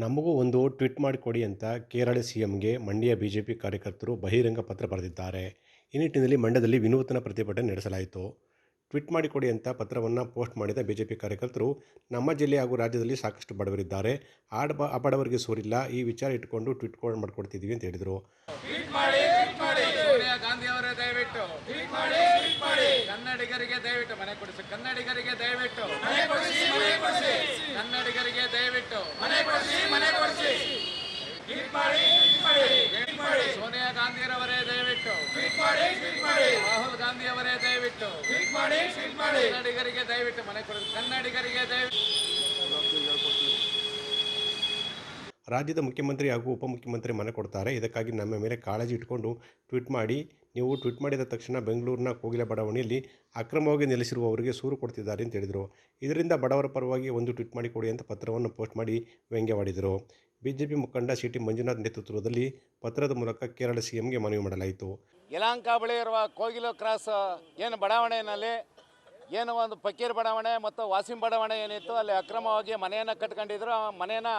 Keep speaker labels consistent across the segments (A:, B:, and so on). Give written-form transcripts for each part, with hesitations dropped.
A: ನಮಗೂ ಒಂದು ಟ್ವೀಟ್ ಮಾಡಿಕೊಡಿ ಅಂತ ಕೇರಳ ಸಿಎಂಗೆ ಮಂಡ್ಯ ಬಿಜೆಪಿ ಕಾರ್ಯಕರ್ತರು ಬಹಿರಂಗ ಪತ್ರ ಬರೆದಿದ್ದಾರೆ. ಈ ನಿಟ್ಟಿನಲ್ಲಿ ಮಂಡ್ಯದಲ್ಲಿ ವಿನೂತನ ಪ್ರತಿಭಟನೆ ನಡೆಸಲಾಯಿತು. ಟ್ವೀಟ್ ಮಾಡಿಕೊಡಿ ಅಂತ ಪತ್ರವನ್ನು ಪೋಸ್ಟ್ ಮಾಡಿದ ಬಿಜೆಪಿ ಕಾರ್ಯಕರ್ತರು, ನಮ್ಮ ಜಿಲ್ಲೆ ಹಾಗೂ ರಾಜ್ಯದಲ್ಲಿ ಸಾಕಷ್ಟು ಬಡವರಿದ್ದಾರೆ, ಆ ಬಡವರಿಗೆ ಸೂರಿಲ್ಲ, ಈ ವಿಚಾರ ಇಟ್ಕೊಂಡು ಟ್ವೀಟ್ ಮಾಡಿಕೊಡ್ತಿದ್ದೀವಿ ಅಂತ ಹೇಳಿದರು.
B: ಸೋನಿಯಾ ಗಾಂಧಿ ಅವರೇ ದಯವಿಟ್ಟು ಕನ್ನಡಿಗರಿಗೆ ದಯವಿಟ್ಟು ಮನೆ ಕೊಡಿಸಿ, ಕನ್ನಡಿಗರಿಗೆ ದಯವಿಟ್ಟು ಕನ್ನಡಿಗರಿಗೆ ದಯವಿಟ್ಟು ಸೋನಿಯಾ ಗಾಂಧಿಯವರೇ ದಯವಿಟ್ಟು ರಾಹುಲ್ ಗಾಂಧಿ ಅವರೇ ದಯವಿಟ್ಟು ಕನ್ನಡಿಗರಿಗೆ ದಯವಿಟ್ಟು ಮನೆ ಕೊಡಿಸಿ, ಕನ್ನಡಿಗರಿಗೆ ದಯವಿಟ್ಟು.
A: ರಾಜ್ಯದ ಮುಖ್ಯಮಂತ್ರಿ ಹಾಗೂ ಉಪಮುಖ್ಯಮಂತ್ರಿ ಮನೆ ಕೊಡ್ತಾರೆ, ಇದಕ್ಕಾಗಿ ನಮ್ಮ ಮೇಲೆ ಕಾಳಜಿ ಇಟ್ಕೊಂಡು ಟ್ವೀಟ್ ಮಾಡಿ. ನೀವು ಟ್ವೀಟ್ ಮಾಡಿದ ತಕ್ಷಣ ಬೆಂಗಳೂರಿನ ಕೋಗಿಲೆ ಬಡಾವಣೆಯಲ್ಲಿ ಅಕ್ರಮವಾಗಿ ನೆಲೆಸಿರುವವರಿಗೆ ಸೂರು ಕೊಡ್ತಿದ್ದಾರೆ ಅಂತ ಹೇಳಿದರು. ಇದರಿಂದ ಬಡವರ ಪರವಾಗಿ ಒಂದು ಟ್ವೀಟ್ ಮಾಡಿ ಕೊಡಿ ಅಂತ ಪತ್ರವನ್ನು ಪೋಸ್ಟ್ ಮಾಡಿ ವ್ಯಂಗ್ಯವಾಡಿದರು. ಬಿಜೆಪಿ ಮುಖಂಡ ಸಿ.ಟಿ. ಮಂಜುನಾಥ್ ನೇತೃತ್ವದಲ್ಲಿ ಪತ್ರದ ಮೂಲಕ ಕೇರಳ ಸಿಎಂಗೆ ಮನವಿ ಮಾಡಲಾಯಿತು.
B: ಯಲಹಂಕ ಬಳಿ ಇರುವ ಕೋಗಿಲು ಕ್ರಾಸ್ ಏನು ಬಡಾವಣೆಯಲ್ಲಿ ಏನು ಒಂದು ಫಕೀರ್ ಬಡಾವಣೆ ಮತ್ತು ವಾಸಿಂ ಬಡಾವಣೆ ಏನಿತ್ತು, ಅಲ್ಲಿ ಅಕ್ರಮವಾಗಿ ಮನೆಯನ್ನು ಕಟ್ಕೊಂಡಿದ್ರು. ಆ ಮನೆಯನ್ನು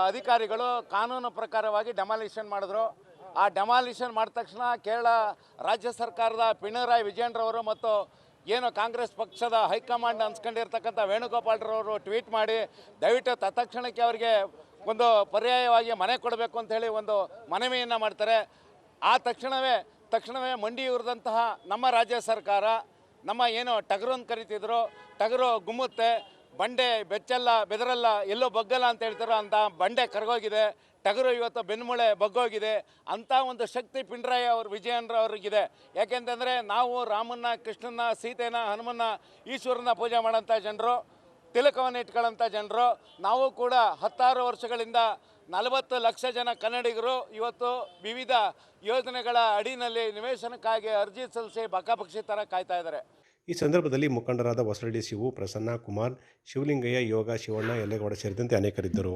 B: ಅಧಿಕಾರಿಗಳು ಕಾನೂನು ಪ್ರಕಾರವಾಗಿ ಡೆಮಾಲಿಷನ್ ಮಾಡಿದ್ರು. ಆ ಡೆಮಾಲಿಷನ್ ಮಾಡಿದ ತಕ್ಷಣ ಕೇರಳ ರಾಜ್ಯ ಸರ್ಕಾರದ ಪಿಣರಾಯಿ ವಿಜಯನ್ರವರು ಮತ್ತು ಏನು ಕಾಂಗ್ರೆಸ್ ಪಕ್ಷದ ಹೈಕಮಾಂಡ್ ಅನ್ಸ್ಕೊಂಡಿರ್ತಕ್ಕಂಥ ವೇಣುಗೋಪಾಲ್ರವರು ಟ್ವೀಟ್ ಮಾಡಿ ದಯವಿಟ್ಟು ತತ್ಕ್ಷಣಕ್ಕೆ ಅವರಿಗೆ ಒಂದು ಪರ್ಯಾಯವಾಗಿ ಮನೆ ಕೊಡಬೇಕು ಅಂತ ಹೇಳಿ ಒಂದು ಮನವಿಯನ್ನು ಮಾಡ್ತಾರೆ. ಆ ತಕ್ಷಣವೇ ಮಂಡಿ ಉರಿದಂತಹ ನಮ್ಮ ರಾಜ್ಯ ಸರ್ಕಾರ ನಮ್ಮ ಏನು ಟಗರು ಅಂತ ಕರಿತಿದ್ರು, ಟಗರು ಗುಮ್ಮುತ್ತೆ, ಬಂಡೆ ಬೆಚ್ಚಲ್ಲ ಬೆದರಲ್ಲ ಎಲ್ಲೋ ಬಗ್ಗಲ್ಲ ಅಂತ ಹೇಳ್ತಾರೋ ಅಂತ ಬಂಡೆ ಕರಗೋಗಿದೆ, ಟಗರು ಇವತ್ತು ಬೆನ್ಮೂಳೆ ಬಗ್ಗೋಗಿದೆ. ಅಂಥ ಒಂದು ಶಕ್ತಿ ಪಿಣರಾಯಿ ವಿಜಯನ್ರವ್ರಿಗಿದೆ. ಯಾಕೆಂತಂದರೆ ನಾವು ರಾಮನ್ನ, ಕೃಷ್ಣನ, ಸೀತೆನ, ಹನುಮನ್ನ, ಈಶ್ವರನ ಪೂಜೆ ಮಾಡೋಂಥ ಜನರು, ತಿಲಕವನ್ನು ಇಟ್ಕೊಳ್ಳೋಂಥ ಜನರು. ನಾವು ಕೂಡ 16 ವರ್ಷಗಳಿಂದ 40 ಲಕ್ಷ ಜನ ಕನ್ನಡಿಗರು ಇವತ್ತು ವಿವಿಧ ಯೋಜನೆಗಳ ಅಡಿನಲ್ಲಿ ನಿವೇಶನಕ್ಕಾಗಿ ಅರ್ಜಿ ಸಲ್ಲಿಸಿ ಬಕಾಪಕ್ಷಿ ಥರ ಕಾಯ್ತಾ ಇದ್ದಾರೆ.
A: ಈ ಸಂದರ್ಭದಲ್ಲಿ ಮುಖಂಡರಾದ ಹೊಸಳ್ಳಿ ಶಿವು, ಪ್ರಸನ್ನ ಕುಮಾರ್, ಶಿವಲಿಂಗಯ್ಯ, ಯೋಗ, ಶಿವಣ್ಣ, ಯಲ್ಲೇಗೌಡ ಸೇರಿದಂತೆ ಅನೇಕರಿದ್ದರು.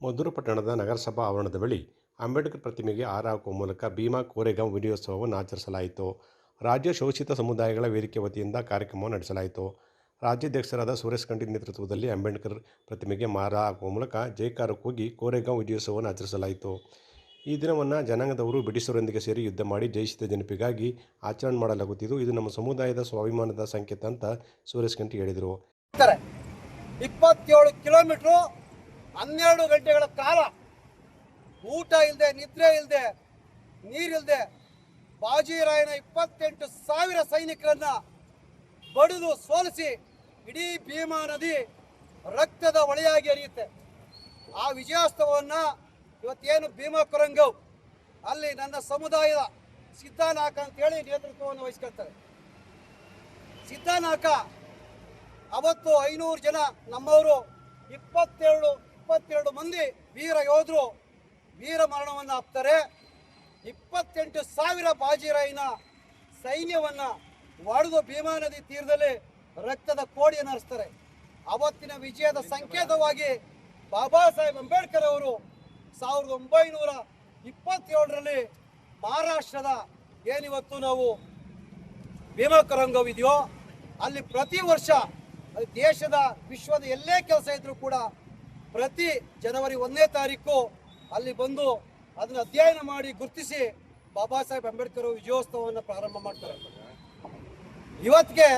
A: ಮದ್ದೂರು ಪಟ್ಟಣದ ನಗರಸಭಾ ಆವರಣದ ಬಳಿ ಅಂಬೇಡ್ಕರ್ ಪ್ರತಿಮೆಗೆ ಹಾರ ಹಾಕುವ ಮೂಲಕ ಭೀಮಾ ಕೋರೆಗಾಂವ್ ವಿಜಯೋತ್ಸವವನ್ನು ಆಚರಿಸಲಾಯಿತು. ರಾಜ್ಯ ಶೋಷಿತ ಸಮುದಾಯಗಳ ವೇದಿಕೆ ವತಿಯಿಂದ ಕಾರ್ಯಕ್ರಮವನ್ನು ನಡೆಸಲಾಯಿತು. ರಾಜ್ಯಾಧ್ಯಕ್ಷರಾದ ಸುರೇಶ್ ಖಂಡಿ ನೇತೃತ್ವದಲ್ಲಿ ಅಂಬೇಡ್ಕರ್ ಪ್ರತಿಮೆಗೆ ಮಾರ ಹಾಕುವ ಮೂಲಕ ಜೈಕಾರ ಕೂಗಿ ಕೋರೆಗಾಂವ್ ವಿಜಯೋತ್ಸವವನ್ನು ಆಚರಿಸಲಾಯಿತು. ಈ ದಿನವನ್ನು ಜನಾಂಗದವರು ಬ್ರಿಟಿಷರೊಂದಿಗೆ ಸೇರಿ ಯುದ್ಧ ಮಾಡಿ ಜಯಿಸಿದ ನೆನಪಿಗಾಗಿ ಆಚರಣೆ ಮಾಡಲಾಗುತ್ತಿದ್ದು, ಇದು ನಮ್ಮ ಸಮುದಾಯದ ಸ್ವಾಭಿಮಾನದ ಸಂಕೇತ ಅಂತ ಸುರೇಶ್ ಖಂಡಿ ಹೇಳಿದರು.
C: 27 ಕಿಲೋಮೀಟರ್ 12 ಗಂಟೆಗಳ ಕಾಲ ಊಟ ಇಲ್ಲದೆ, ನಿದ್ರೆ ಇಲ್ಲದೆ, ನೀರಿಲ್ಲದೆ ಬಾಜಿರಾಯನ 28,000 ಸೈನಿಕರನ್ನ ಬಡಿದು ಸೋಲಿಸಿ ಇಡೀ ಭೀಮಾ ನದಿ ರಕ್ತದ ಹೊಳೆಯಾಗಿ ಹರಿಯುತ್ತೆ. ಆ ವಿಜಯೋತ್ಸವವನ್ನು ಇವತ್ತೇನು ಭೀಮಾ ಕೊರೆಗಾಂವ್ ಅಲ್ಲಿ ನನ್ನ ಸಮುದಾಯದ ಸಿದ್ದಾನಾಕ ಅಂತೇಳಿ ನೇತೃತ್ವವನ್ನು ವಹಿಸ್ಕೊಳ್ತಾರೆ. ಸಿದ್ದಾನಾಕ ಅವತ್ತು 500 ಜನ ನಮ್ಮವರು 22 ಮಂದಿ ವೀರ ಯೋಧರು ವೀರ ಮರಣವನ್ನು ಹಾಕ್ತಾರೆ. 28,000 ಬಾಜಿರಾಯಿನ ಸೈನ್ಯವನ್ನು ಒಡೆದು ಭೀಮಾ ನದಿ ತೀರದಲ್ಲಿ ರಕ್ತದ ಕೋಡಿಯನ್ನು ಹರಿಸ್ತಾರೆ. ಅವತ್ತಿನ ವಿಜಯದ ಸಂಕೇತವಾಗಿ ಬಾಬಾ ಸಾಹೇಬ್ ಅಂಬೇಡ್ಕರ್ ಅವರು 1927ರಲ್ಲಿ ಮಹಾರಾಷ್ಟ್ರದ ಏನಿವತ್ತು ನಾವು ಭೀಮಾ ಕೊರೆಗಾಂವ್ ಇದೆಯೋ ಅಲ್ಲಿ ಪ್ರತಿ ವರ್ಷ ದೇಶದ ವಿಶ್ವದ ಎಲ್ಲೇ ಕೆಲಸ ಇದ್ರೂ ಕೂಡ ಪ್ರತಿ ಜನವರಿ 1ನೇ ತಾರೀಕು ಅಲ್ಲಿ ಬಂದು ಅದನ್ನು ಅಧ್ಯಯನ ಮಾಡಿ ಗುರುತಿಸಿ ಬಾಬಾ ಸಾಹೇಬ್ ಅಂಬೇಡ್ಕರ್ ವಿಜಯೋತ್ಸವವನ್ನು ಪ್ರಾರಂಭ ಮಾಡ್ತಾರೆ. ಇವತ್ತಿಗೆ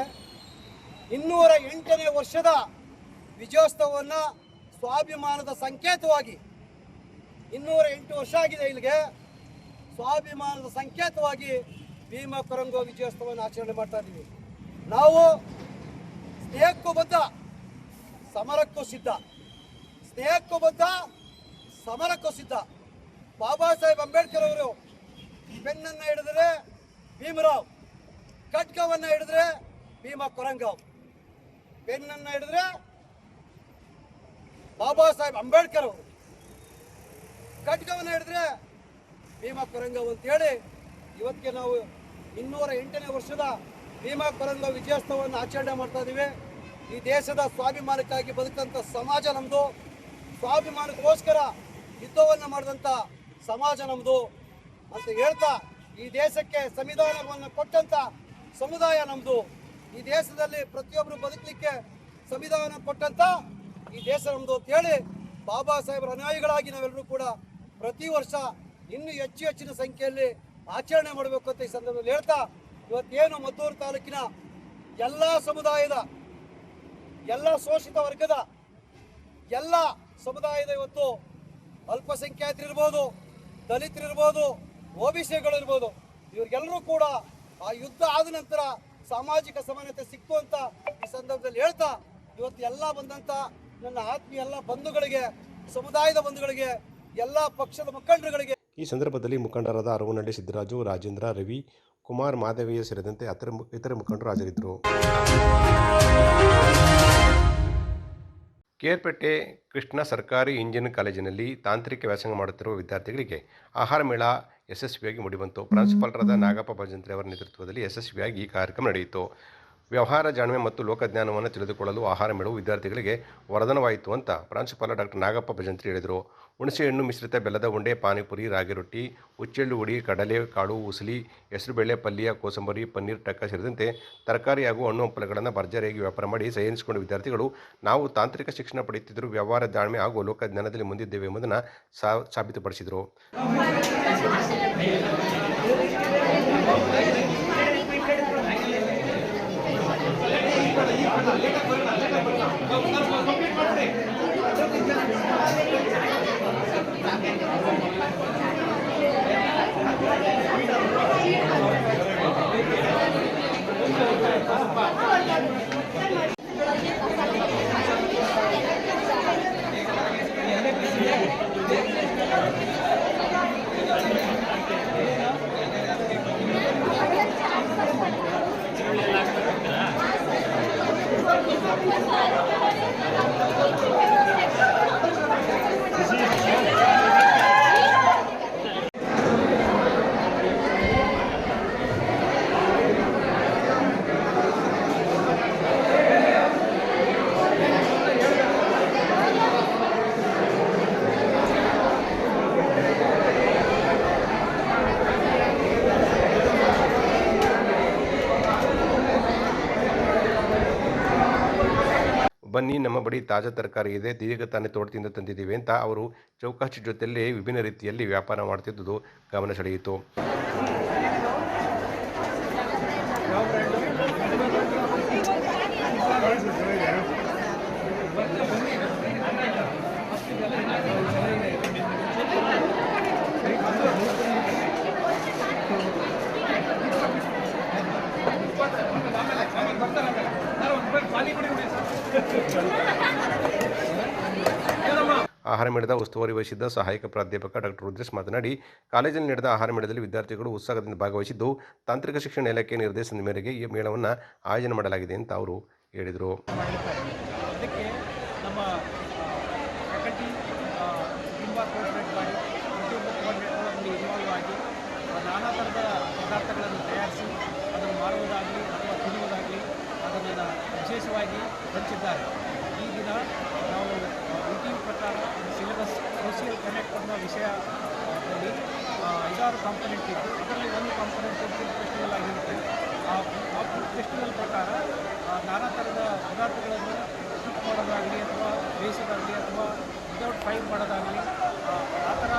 C: 208ನೇ ವರ್ಷದ ವಿಜಯೋತ್ಸವವನ್ನು ಸ್ವಾಭಿಮಾನದ ಸಂಕೇತವಾಗಿ 208 ವರ್ಷ ಆಗಿದೆ. ಇಲ್ಲಿಗೆ ಸ್ವಾಭಿಮಾನದ ಸಂಕೇತವಾಗಿ ಭೀಮಾ ಕೊರೆಗಾಂವ್ ವಿಜಯೋತ್ಸವವನ್ನು ಆಚರಣೆ ಮಾಡ್ತಾ ಇದ್ದೀವಿ. ನಾವು ಸ್ನೇಹಕ್ಕೂ ಬದ್ಧ, ಸಮರಕ್ಕೂ ಸಿದ್ಧ. ಸ್ನೇಹಕ್ಕೂ ಬದ್ಧ, ಸಮರಕ್ಕೂ ಸಿದ್ಧ. ಬಾಬಾ ಸಾಹೇಬ್ ಅಂಬೇಡ್ಕರ್ ಅವರು ಪೆನ್ನನ್ನು ಹಿಡಿದ್ರೆ ಭೀಮರಾವ್, ಖಡ್ಗವನ್ನು ಹಿಡಿದ್ರೆ ಭೀಮಾ ಕೊರೆಗಾಂವ್. ಪೆನ್ನನ್ನು ಹಿಡಿದ್ರೆ ಬಾಬಾ ಸಾಹೇಬ್ ಅಂಬೇಡ್ಕರ್ ಅವರು, ಖಡ್ಗವನ್ನು ಹಿಡಿದ್ರೆ ಭೀಮಾ ಕೊರೆಗಾಂವ್ ಅಂತೇಳಿ ಇವತ್ತಿಗೆ ನಾವು 208ನೇ ವರ್ಷದ ಭೀಮಾ ಕೊರೆಗಾಂವ್ ವಿಜಯೋತ್ಸವವನ್ನು ಆಚರಣೆ ಮಾಡ್ತಾ ಇದ್ದೀವಿ. ಈ ದೇಶದ ಸ್ವಾಭಿಮಾನಕ್ಕಾಗಿ ಬದುಕಂಥ ಸಮಾಜ ನಮ್ಮದು, ಸ್ವಾಭಿಮಾನಕ್ಕೋಸ್ಕರ ಯುದ್ಧವನ್ನು ಮಾಡಿದಂಥ ಸಮಾಜ ನಮ್ಮದು ಅಂತ ಹೇಳ್ತಾ, ಈ ದೇಶಕ್ಕೆ ಸಂವಿಧಾನವನ್ನು ಕೊಟ್ಟಂಥ ಸಮುದಾಯ ನಮ್ಮದು. ಈ ದೇಶದಲ್ಲಿ ಪ್ರತಿಯೊಬ್ಬರು ಬದುಕಲಿಕ್ಕೆ ಸಂವಿಧಾನ ಕೊಟ್ಟಂತ ಈ ದೇಶ ನಮ್ದು ಅಂತ ಹೇಳಿ ಬಾಬಾ ಸಾಹೇಬರ ಅನುಯಾಯಿಗಳಾಗಿ ನಾವೆಲ್ಲರೂ ಕೂಡ ಪ್ರತಿ ವರ್ಷ ಇನ್ನೂ ಹೆಚ್ಚಿನ ಸಂಖ್ಯೆಯಲ್ಲಿ ಆಚರಣೆ ಮಾಡಬೇಕು ಅಂತ ಈ ಸಂದರ್ಭದಲ್ಲಿ ಹೇಳ್ತಾ, ಇವತ್ತೇನು ಮದ್ದೂರು ತಾಲೂಕಿನ ಎಲ್ಲ ಸಮುದಾಯದ, ಎಲ್ಲ ಶೋಷಿತ ವರ್ಗದ, ಎಲ್ಲ ಸಮುದಾಯದ ಇವತ್ತು ಅಲ್ಪಸಂಖ್ಯಾತರಿರ್ಬೋದು, ದಲಿತರಿರ್ಬೋದು, OBCಗಳಿರ್ಬೋದು, ಇವ್ರಿಗೆಲ್ಲರೂ ಕೂಡ ಆ ಯುದ್ಧ ಆದ ನಂತರ ಸಾಮಾಜಿಕ ಸಮಾನತೆ ಸಿಕ್ತು ಅಂತ ಈ ಸಂದರ್ಭದಲ್ಲಿ ಹೇಳ್ತಾ, ಇವತ್ತು ಎಲ್ಲ ಬಂದಂತ ನನ್ನ ಆತ್ಮೀಯ ಎಲ್ಲ ಬಂಧುಗಳಿಗೆ, ಸಮುದಾಯದ ಬಂಧುಗಳಿಗೆ, ಎಲ್ಲ ಪಕ್ಷದ ಮುಖಂಡರುಗಳಿಗೆ
A: ಈ ಸಂದರ್ಭದಲ್ಲಿ ಮುಖಂಡರಾದ ಅರವನಹಳ್ಳಿ ಸಿದ್ದರಾಜು, ರಾಜೇಂದ್ರ, ರವಿ ಕುಮಾರ್, ಮಾಧವಯ್ಯ ಸೇರಿದಂತೆ ಇತರೆ ಮುಖಂಡರು ಹಾಜರಿದ್ದರು. ಕೇರ್ಪೇಟೆ ಕೃಷ್ಣ ಸರ್ಕಾರಿ ಇಂಜಿನಿಯರಿಂಗ್ ಕಾಲೇಜಿನಲ್ಲಿ ತಾಂತ್ರಿಕ ವ್ಯಾಸಂಗ ಮಾಡುತ್ತಿರುವ ವಿದ್ಯಾರ್ಥಿಗಳಿಗೆ ಆಹಾರ ಮೇಳ ಯಶಸ್ವಿಯಾಗಿ ಮೂಡಿಬಂತು. ಪ್ರಾಂಶುಪಾಲರಾದ ನಾಗಪ್ಪ ಭಜಂತ್ರಿ ಅವರ ನೇತೃತ್ವದಲ್ಲಿ ಯಶಸ್ವಿಯಾಗಿ ಈ ಕಾರ್ಯಕ್ರಮ ನಡೆಯಿತು. ವ್ಯವಹಾರ ಜಾಣ್ಮೆ ಮತ್ತು ಲೋಕಜ್ಞಾನವನ್ನು ತಿಳಿದುಕೊಳ್ಳಲು ಆಹಾರ ಮೇಳವು ವಿದ್ಯಾರ್ಥಿಗಳಿಗೆ ವರದಾನವಾಯಿತು ಅಂತ ಪ್ರಾಂಶುಪಾಲ ಡಾಕ್ಟರ್ ನಾಗಪ್ಪ ಭಜಂತ್ರಿ ಹೇಳಿದರು. ಹುಣಸೆಹಣ್ಣು ಮಿಶ್ರಿತ ಬೆಲ್ಲದ ಉಂಡೆ, ಪಾನಿಪುರಿ, ರಾಗಿ ರೊಟ್ಟಿ, ಹುಚ್ಚೆಳ್ಳು ಹುಡಿ, ಕಡಲೆ ಕಾಳು, ಉಸಲಿ, ಹೆಸರುಬೇಳೆ ಪಲ್ಯ, ಕೋಸಂಬರಿ, ಪನ್ನೀರ್ ಟಕ್ಕ ಸೇರಿದಂತೆ ತರಕಾರಿ ಹಾಗೂ ಹಣ್ಣು ಹಂಪಲುಗಳನ್ನು ಭರ್ಜರಿಯಾಗಿ ವ್ಯಾಪಾರ ಮಾಡಿ ಸಹಿಸಿಕೊಂಡ ವಿದ್ಯಾರ್ಥಿಗಳು ನಾವು ತಾಂತ್ರಿಕ ಶಿಕ್ಷಣ ಪಡೆಯುತ್ತಿದ್ದರೂ ವ್ಯವಹಾರ ಜಾಣ್ಮೆ ಹಾಗೂ ಲೋಕಜ್ಞಾನದಲ್ಲಿ ಮುಂದಿದ್ದೇವೆ ಎಂಬುದನ್ನು ಸಾಬೀತುಪಡಿಸಿದರು. ಬನ್ನಿ, ನಮ್ಮ ಬಳಿ ತಾಜಾ ತರಕಾರಿ ಇದೆ, ಇದೀಗ ತಾನೇ ತೋಟದಿಂದ ತಂದಿದ್ದೀವಿ ಅಂತ ಅವರು ಚೌಕಾಶಿ ಜೊತೆಯಲ್ಲಿ ವಿಭಿನ್ನ ರೀತಿಯಲ್ಲಿ ವ್ಯಾಪಾರ ಮಾಡುತ್ತಿದ್ದುದು ಗಮನ ಸೆಳೆಯಿತು. ಆಹಾರ ಮೇಳದ ಉಸ್ತುವಾರಿ ವಹಿಸಿದ್ದ ಸಹಾಯಕ ಪ್ರಾಧ್ಯಾಪಕ ಡಾಕ್ಟರ್ ರುದ್ರೇಶ್ ಮಾತನಾಡಿ, ಕಾಲೇಜಿನಲ್ಲಿ ನಡೆದ ಆಹಾರ ಮೇಳದಲ್ಲಿ ವಿದ್ಯಾರ್ಥಿಗಳು ಉತ್ಸಾಹದಿಂದ ಭಾಗವಹಿಸಿದ್ದು ತಾಂತ್ರಿಕ ಶಿಕ್ಷಣ ಇಲಾಖೆಯ ನಿರ್ದೇಶನದ ಮೇರೆಗೆ ಈ ಮೇಳವನ್ನು ಆಯೋಜನೆ ಮಾಡಲಾಗಿದೆ ಅಂತ ಅವರು ಹೇಳಿದರು.
D: ಅದಕ್ಕೆ ನಮ್ಮ ಫ್ಯಾಕಲ್ಟಿ ತುಂಬ ಕೋಆಪರೇಟ್ ಮಾಡಿ ಪ್ರತಿಯೊಬ್ಬ ಕೋಆರ್ಡಿನೇಟರಲ್ಲಿ ಇನ್ವಾಲ್ವ್ ಆಗಿ ನಾನಾ ಥರದ ಪದಾರ್ಥಗಳನ್ನು ತಯಾರಿಸಿ ಅದನ್ನು ಮಾರುವುದಾಗಲಿ ಅಥವಾ ತಿನ್ನುವುದಾಗಲಿ ಅದನ್ನು ವಿಶೇಷವಾಗಿ ಹಂಚಿದ್ದಾರೆ. ಈ ದಿನ ನಾವು ಯೂಟ್ಯೂಬ್ ಪ್ರಕಾರ ಸಿಲೆಬಸ್ ಸೋಷಿಯಲ್ ಕನೆಕ್ಟ್ ಅನ್ನೋ ವಿಷಯದಲ್ಲಿ 5 ಕಾಂಪೊನೆಂಟ್ ಇದ್ದು ಅದರಲ್ಲಿ ಒಂದು ಕಾಂಪೊನೆಂಟ್ ಫುಡ್ ಫೆಸ್ಟಿವಲ್ ಆಗಿರುತ್ತೆ. ಆ ಫುಡ್ ಫೆಸ್ಟಿವಲ್ ಪ್ರಕಾರ ನಾನಾ ಥರದ ಪದಾರ್ಥಗಳನ್ನು ಕುಕ್ ಮಾಡೋದಾಗಲಿ ಅಥವಾ ಬೇಯಿಸೋದಾಗಲಿ ಅಥವಾ ವಿತೌಟ್ ಫ್ರೈ ಮಾಡೋದಾಗಲಿ ಆ ಥರ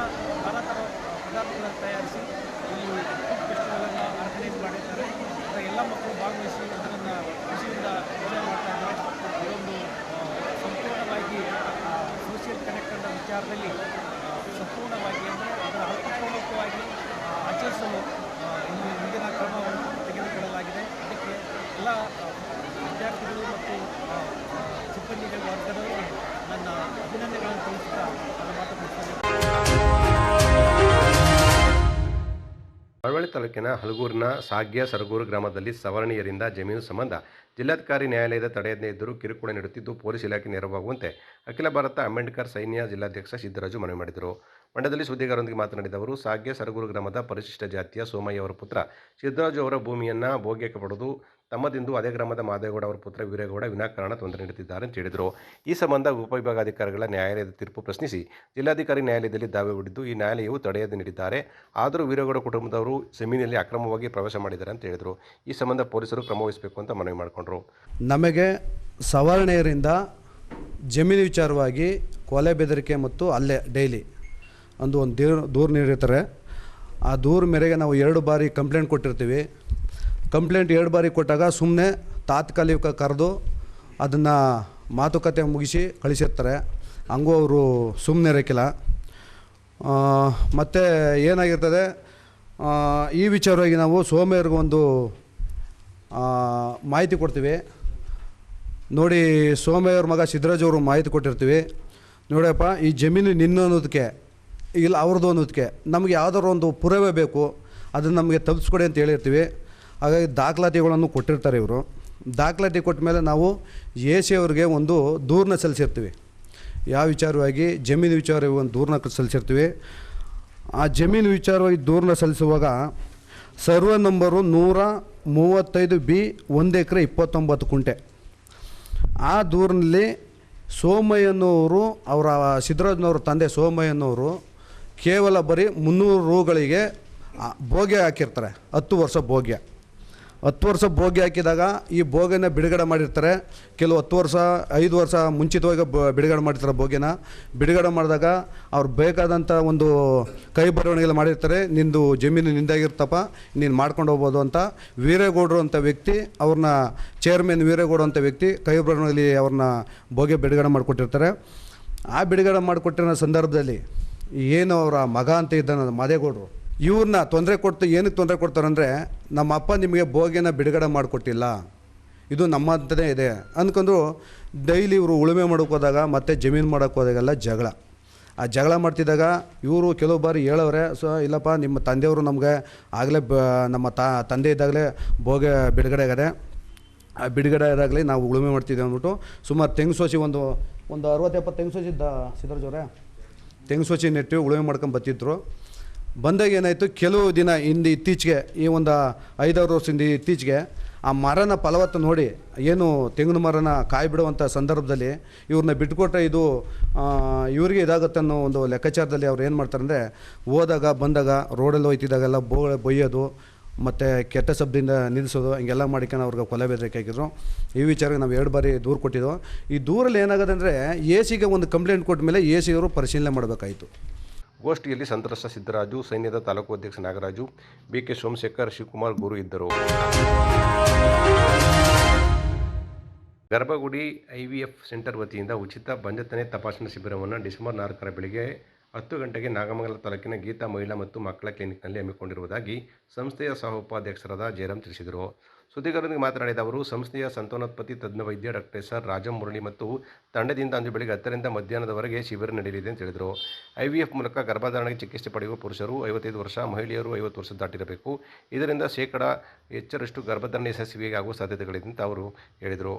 D: ನಾನಾ ಥರ ಪದಾರ್ಥಗಳನ್ನು ತಯಾರಿಸಿ ಇಲ್ಲಿ ಫುಡ್ ಫೆಸ್ಟಿವಲನ್ನು ಆರ್ಗನೈಸ್ ಮಾಡಿದ್ದಾರೆ. ಅದರ ಎಲ್ಲ ಮಕ್ಕಳು ಭಾಗವಹಿಸಿ ಅದನ್ನು ಖುಷಿಯಿಂದ ಎಂಜಾಯ್ ಮಾಡ್ತಾ ಇದ್ದಾರೆ. ಇದೊಂದು ಸಂಪೂರ್ಣವಾಗಿ ಸೋಷಿಯಲ್ ಕನೆಕ್ಟ್ ಅನ್ನೋ ವಿಚಾರದಲ್ಲಿ ಸಂಪೂರ್ಣವಾಗಿ ಅಂದರೆ ಅದರ ಅರ್ಥಪೂರ್ವಕವಾಗಿ ಆಚರಿಸಲು ಮುಂದಿನ ಕ್ರಮವನ್ನು ತೆಗೆದುಕೊಳ್ಳಲಾಗಿದೆ. ಅದಕ್ಕೆ ಎಲ್ಲ ವಿದ್ಯಾರ್ಥಿಗಳು ಮತ್ತು ಸಿಬ್ಬಂದಿಗಳ ವರ್ಗದವರಿಗೆ ನನ್ನ ಅಭಿನಂದನೆಗಳನ್ನು ತಿಳಿಸುತ್ತಾ ನನ್ನ ಮಾತು ಮುಗಿಸ್ತೇನೆ.
A: ಮಳವಳ್ಳಿ ತಾಲೂಕಿನ ಹಲಗೂರಿನ ಸಾಗ್ಯ ಸರಗೂರು ಗ್ರಾಮದಲ್ಲಿ ಸವರ್ಣೀಯರಿಂದ ಜಮೀನು ಸಂಬಂಧ ಜಿಲ್ಲಾಧಿಕಾರಿ ನ್ಯಾಯಾಲಯದ ತಡೆಯದೇ ಇದ್ದರೂ ಕಿರುಕುಳ ನೀಡುತ್ತಿದ್ದು ಪೊಲೀಸ್ ಇಲಾಖೆ ನೆರವಾಗುವಂತೆ ಅಖಿಲ ಭಾರತ ಅಂಬೇಡ್ಕರ್ ಸೈನ್ಯ ಜಿಲ್ಲಾಧ್ಯಕ್ಷ ಸಿದ್ದರಾಜು ಮನವಿ ಮಾಡಿದರು. ಮಂಡ್ಯದಲ್ಲಿ ಸುದ್ದಿಗಾರರೊಂದಿಗೆ ಮಾತನಾಡಿದ ಅವರು ಸಾಗ್ಗೆ ಸರಗೂರು ಗ್ರಾಮದ ಪರಿಶಿಷ್ಟ ಜಾತಿಯ ಸೋಮಯ್ಯ ಅವರ ಪುತ್ರ ಸಿದ್ದರಾಜು ಅವರ ಭೂಮಿಯನ್ನು ಭೋಗ್ಯಕ್ಕೆ ಪಡೆದು ತಮ್ಮದೆಂದು ಅದೇ ಗ್ರಾಮದ ಮಾದೇಗೌಡ ಅವರ ಪುತ್ರ ವೀರೇಗೌಡ ವಿನಾಕಾರಣ ತೊಂದರೆ ನೀಡುತ್ತಿದ್ದಾರೆ ಅಂತ ಹೇಳಿದರು. ಈ ಸಂಬಂಧ ಉಪವಿಭಾಗಾಧಿಕಾರಿಗಳ ನ್ಯಾಯಾಲಯದ ತೀರ್ಪು ಪ್ರಶ್ನಿಸಿ ಜಿಲ್ಲಾಧಿಕಾರಿ ನ್ಯಾಯಾಲಯದಲ್ಲಿ ದಾವೆ ಹೂಡಿದ್ದು ಈ ನ್ಯಾಯಾಲಯವು ತಡೆಯದೆ ನೀಡಿದ್ದಾರೆ. ಆದರೂ ವೀರೇಗೌಡ ಕುಟುಂಬದವರು ಜಮೀನಿನಲ್ಲಿ ಅಕ್ರಮವಾಗಿ ಪ್ರವೇಶ ಮಾಡಿದ್ದಾರೆ ಅಂತ ಹೇಳಿದರು. ಈ ಸಂಬಂಧ ಪೊಲೀಸರು ಕ್ರಮ ವಹಿಸಬೇಕು ಅಂತ ಮನವಿ ಮಾಡಿಕೊಂಡರು.
E: ನಮಗೆ ಸವರ್ಣೀಯರಿಂದ ಜಮೀನು ವಿಚಾರವಾಗಿ ಕೊಲೆ ಬೆದರಿಕೆ ಮತ್ತು ಹಲ್ಲೆ ಡೈಲಿ ಒಂದು ದೂರು ನೀಡಿರ್ತಾರೆ. ಆ ದೂರು ಮೇರೆಗೆ ನಾವು 2 ಬಾರಿ ಕಂಪ್ಲೇಂಟ್ ಕೊಟ್ಟಿರ್ತೀವಿ. ಕಂಪ್ಲೇಂಟ್ 2 ಬಾರಿ ಕೊಟ್ಟಾಗ ಸುಮ್ಮನೆ ತಾತ್ಕಾಲಿಕ ಕರೆದು ಅದನ್ನು ಮಾತುಕತೆ ಮುಗಿಸಿ ಕಳಿಸಿರ್ತಾರೆ. ಹಂಗೂ ಅವರು ಸುಮ್ಮನೆ ಇರೋಕ್ಕಿಲ್ಲ. ಮತ್ತು ಏನಾಗಿರ್ತದೆ, ಈ ವಿಚಾರವಾಗಿ ನಾವು ಸೋಮಯ್ಯವ್ರಿಗೆ ಒಂದು ಮಾಹಿತಿ ಕೊಡ್ತೀವಿ. ನೋಡಿ, ಸೋಮಯ್ಯವ್ರ ಮಗ ಸಿದ್ದರಾಜು ಅವರು ಮಾಹಿತಿ ಕೊಟ್ಟಿರ್ತೀವಿ. ನೋಡಪ್ಪ, ಈ ಜಮೀನು ನಿನ್ನ ಅನ್ನೋದಕ್ಕೆ ಇಲ್ಲ ಅವ್ರದ್ದು ಅನ್ನೋದಕ್ಕೆ ನಮಗೆ ಯಾವುದಾದ್ರು ಒಂದು ಪುರಾವೆ ಬೇಕು, ಅದನ್ನು ನಮಗೆ ತಲುಪಿಸ್ಕೊಡಿ ಅಂತ ಹೇಳಿರ್ತೀವಿ. ಹಾಗಾಗಿ ದಾಖಲಾತಿಗಳನ್ನು ಕೊಟ್ಟಿರ್ತಾರೆ ಇವರು. ದಾಖಲಾತಿ ಕೊಟ್ಟ ಮೇಲೆ ನಾವು AC ಅವ್ರಿಗೆ ಒಂದು ದೂರನ್ನ ಸಲ್ಲಿಸಿರ್ತೀವಿ. ಯಾವ ವಿಚಾರವಾಗಿ ಜಮೀನು ವಿಚಾರವಾಗಿ ಒಂದು ದೂರನ್ನ ಸಲ್ಲಿಸಿರ್ತೀವಿ. ಆ ಜಮೀನು ವಿಚಾರವಾಗಿ ದೂರನ್ನ ಸಲ್ಲಿಸುವಾಗ ಸರ್ವೆ ನಂಬರು 135B 1 ಎಕರೆ 29 ಗುಂಟೆ. ಆ ದೂರಿನಲ್ಲಿ ಸೋಮಯ್ಯನವರು ಅವರ ಸಿದ್ದರಾಜನವರ ತಂದೆ ಸೋಮಯ್ಯನವರು ಕೇವಲ ಬರೀ 300 ರೂಗಳಿಗೆ ಭೋಗ್ಯ ಹಾಕಿರ್ತಾರೆ. 10 ವರ್ಷ ಭೋಗ್ಯ. 10 ವರ್ಷ ಭೋಗ್ಯ ಹಾಕಿದಾಗ ಈ ಭೋಗ್ಯನ ಬಿಡುಗಡೆ ಮಾಡಿರ್ತಾರೆ. ಕೆಲವು 10 ವರ್ಷ 5 ವರ್ಷ ಮುಂಚಿತವಾಗಿ ಬಿಡುಗಡೆ ಮಾಡಿರ್ತಾರೆ. ಭೋಗ್ಯನ ಬಿಡುಗಡೆ ಮಾಡಿದಾಗ ಅವ್ರು ಬೇಕಾದಂಥ ಒಂದು ಕೈ ಬರವಣಿಗೆಲ್ಲ ಮಾಡಿರ್ತಾರೆ. ನಿಂದು ಜಮೀನು ನಿಂದಾಗಿರ್ತಪ್ಪ, ನೀನು ಮಾಡ್ಕೊಂಡು ಹೋಗ್ಬೋದು ಅಂತ ವೀರೇಗೌಡರು ಅಂತ ವ್ಯಕ್ತಿ, ಅವ್ರನ್ನ ಚೇರ್ಮನ್ ವೀರೇಗೌಡ ಅಂತ ವ್ಯಕ್ತಿ ಕೈ ಬರವಣಿಗೆಯಲ್ಲಿ ಅವ್ರನ್ನ ಭೋಗ್ಯ ಬಿಡುಗಡೆ ಮಾಡಿಕೊಟ್ಟಿರ್ತಾರೆ. ಆ ಬಿಡುಗಡೆ ಮಾಡಿಕೊಟ್ಟಿರೋ ಸಂದರ್ಭದಲ್ಲಿ ಏನು ಅವರ ಮಗ ಅಂತ ಇದ್ದಾನೆ ಮಾದೇಗೌಡರು, ಇವ್ರನ್ನ ಏನಕ್ಕೆ ತೊಂದರೆ ಕೊಡ್ತಾರಂದರೆ, ನಮ್ಮ ಅಪ್ಪ ನಿಮಗೆ ಭೋಗ್ಯನ ಬಿಡುಗಡೆ ಮಾಡಿಕೊಟ್ಟಿಲ್ಲ, ಇದು ನಮ್ಮಂತಲೇ ಇದೆ ಅಂದ್ಕೊಂಡು ಡೈಲಿ ಇವರು ಉಳುಮೆ ಮಾಡೋಕ್ಕೆ ಹೋದಾಗ ಮತ್ತು ಜಮೀನು ಮಾಡೋಕ್ಕೆ ಹೋದಾಗೆಲ್ಲ ಜಗಳ. ಆ ಜಗಳ ಮಾಡ್ತಿದ್ದಾಗ ಇವರು ಕೆಲವು ಬಾರಿ ಹೇಳೋರೆ, ಇಲ್ಲಪ್ಪ ನಿಮ್ಮ ತಂದೆಯವರು ನಮಗೆ ಆಗಲೇ ನಮ್ಮ ತಂದೆ ಇದ್ದಾಗಲೇ ಭೋಗ್ಯ ಬಿಡುಗಡೆ ಆಗದೆ, ಆ ಬಿಡುಗಡೆ ಆದಾಗಲೇ ನಾವು ಉಳುಮೆ ಮಾಡ್ತಿದ್ದೀವಿ ಅಂದ್ಬಿಟ್ಟು ಸುಮಾರು ತೆಂಗು ಸೋಸಿ ಒಂದು 60-70 ತೆಂಗು ಸೋಸಿ ಸಿದ್ದರಾಜವ್ರೆ ತೆಂಗು ಸೋಸಿ ನೆಟ್ಟು ಉಳುಮೆ ಮಾಡ್ಕೊಂಡು ಬರ್ತಿದ್ರು. ಬಂದಾಗ ಏನಾಯಿತು, ಕೆಲವು ದಿನ ಇತ್ತೀಚೆಗೆ ಈ ಒಂದು 5-6 ವರ್ಷದಿಂದ ಇತ್ತೀಚೆಗೆ ಆ ಮರನ ಫಲವತ್ತು ನೋಡಿ, ಏನು ತೆಂಗಿನ ಮರನ ಕಾಯಿ ಬಿಡುವಂಥ ಸಂದರ್ಭದಲ್ಲಿ ಇವ್ರನ್ನ ಬಿಟ್ಕೊಟ್ರೆ ಇದು ಇವರಿಗೆ ಇದಾಗುತ್ತೆ ಅನ್ನೋ ಒಂದು ಲೆಕ್ಕಾಚಾರದಲ್ಲಿ ಅವ್ರು ಏನು ಮಾಡ್ತಾರೆ ಅಂದರೆ, ಹೋದಾಗ ಬಂದಾಗ ರೋಡಲ್ಲಿ ಹೋಯ್ತಿದ್ದಾಗೆಲ್ಲ ಬೊಯ್ಯೋದು ಮತ್ತು ಕೆಟ್ಟ ಶಬ್ದದಿಂದ ನಿಲ್ಲಿಸೋದು, ಹಿಂಗೆಲ್ಲ ಮಾಡಿಕೊಂಡು ಅವ್ರಿಗೆ ಕೊಲೆ ಬೆದರಿಕೆ ಹಾಕಿದ್ರು. ಈ ವಿಚಾರಕ್ಕೆ ನಾವು 2 ಬಾರಿ ದೂರು ಕೊಟ್ಟಿದ್ದೋ. ಈ ದೂರಲ್ಲಿ ಏನಾಗುತ್ತೆ ಅಂದರೆ, AC ಗೆ ಒಂದು ಕಂಪ್ಲೇಂಟ್ ಕೊಟ್ಟ ಮೇಲೆ AC ಅವರು ಪರಿಶೀಲನೆ ಮಾಡಬೇಕಾಯಿತು.
A: ಗೋಷ್ಠಿಯಲ್ಲಿ ಸಂತ್ರಸ್ತ ಸಿದ್ದರಾಜು, ಸೈನ್ಯದ ತಾಲೂಕು ಅಧ್ಯಕ್ಷ ನಾಗರಾಜು, BK ಸೋಮಶೇಖರ್, ಶಿವಕುಮಾರ್ ಗುರು ಇದ್ದರು. ಗರ್ಭಗುಡಿ IVF ಸೆಂಟರ್ ವತಿಯಿಂದ ಉಚಿತ ಬಂಜತನೆ ತಪಾಸಣಾ ಶಿಬಿರವನ್ನು ಡಿಸೆಂಬರ್ 4 ಬೆಳಗ್ಗೆ 10 ಗಂಟೆಗೆ ನಾಗಮಂಗಲ ತಾಲೂಕಿನ ಗೀತಾ ಮಹಿಳಾ ಮತ್ತು ಮಕ್ಕಳ ಕ್ಲಿನಿಕ್ನಲ್ಲಿ ಹಮ್ಮಿಕೊಂಡಿರುವುದಾಗಿ ಸಂಸ್ಥೆಯ ಸಹ ಉಪಾಧ್ಯಕ್ಷರಾದ ಜಯರಾಮ್ ತಿಳಿಸಿದರು. ಸುದ್ದಿಗಾರರೊಂದಿಗೆ ಮಾತನಾಡಿದ ಅವರು, ಸಂಸ್ಥೆಯ ಸಂತಾನೋತ್ಪತ್ತಿ ತಜ್ಞ ವೈದ್ಯ ಡಾಕ್ಟರ್ SR ರಾಜಮುರಳಿ ಮತ್ತು ತಂಡದಿಂದ ಅಂದು ಬೆಳಗ್ಗೆ 10ರಿಂದ ಮಧ್ಯಾಹ್ನದವರೆಗೆ ಶಿಬಿರ ನಡೆಯಲಿದೆ ಅಂತ ಹೇಳಿದರು. IVF ಮೂಲಕ ಗರ್ಭಧಾರಣೆಗೆ ಚಿಕಿತ್ಸೆ ಪಡೆಯುವ ಪುರುಷರು 55 ವರ್ಷ, ಮಹಿಳೆಯರು 50 ವರ್ಷ ದಾಟಿರಬೇಕು. ಇದರಿಂದ ಹೆಚ್ಚರಷ್ಟು ಗರ್ಭಧಾರಣೆ ಯಶಸ್ವಿಯಾಗಿ ಆಗುವ ಸಾಧ್ಯತೆಗಳಿದೆ ಅಂತ ಅವರು ಹೇಳಿದರು.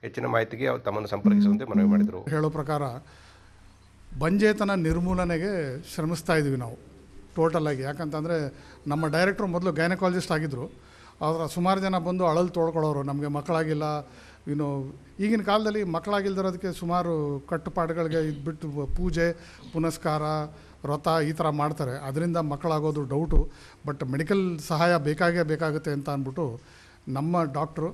A: ಹೆಚ್ಚಿನ ಮಾಹಿತಿಗೆ ತಮ್ಮನ್ನು ಸಂಪರ್ಕಿಸುವಂತೆ ಮನವಿ ಮಾಡಿದರು.
F: ಹೇಳೋ ಪ್ರಕಾರ ಬಂಜೇತನ ನಿರ್ಮೂಲನೆಗೆ ಶ್ರಮಿಸ್ತಾ ಇದ್ದೀವಿ ನಾವು ಟೋಟಲಾಗಿ. ಯಾಕಂತಂದರೆ ನಮ್ಮ ಡೈರೆಕ್ಟ್ರು ಮೊದಲು ಗೈನಕಾಲಜಿಸ್ಟ್ ಆಗಿದ್ದರು. ಅವರ ಸುಮಾರು ಜನ ಬಂದು ಅಳಲು ತೋಡ್ಕೊಳ್ಳೋರು, ನಮಗೆ ಮಕ್ಕಳಾಗಿಲ್ಲ. ಈಗಿನ ಕಾಲದಲ್ಲಿ ಮಕ್ಕಳಾಗಿಲ್ದಿರೋದಕ್ಕೆ ಸುಮಾರು ಕಟ್ಟುಪಾಡುಗಳಿಗೆ ಇದ್ಬಿಟ್ಟು ಪೂಜೆ ಪುನಸ್ಕಾರ ವ್ರತ ಈ ಥರ ಮಾಡ್ತಾರೆ. ಅದರಿಂದ ಮಕ್ಕಳಾಗೋದು ಡೌಟು. ಬಟ್ ಮೆಡಿಕಲ್ ಸಹಾಯ ಬೇಕಾಗುತ್ತೆ ಅಂತ ಅಂದ್ಬಿಟ್ಟು ನಮ್ಮ ಡಾಕ್ಟ್ರು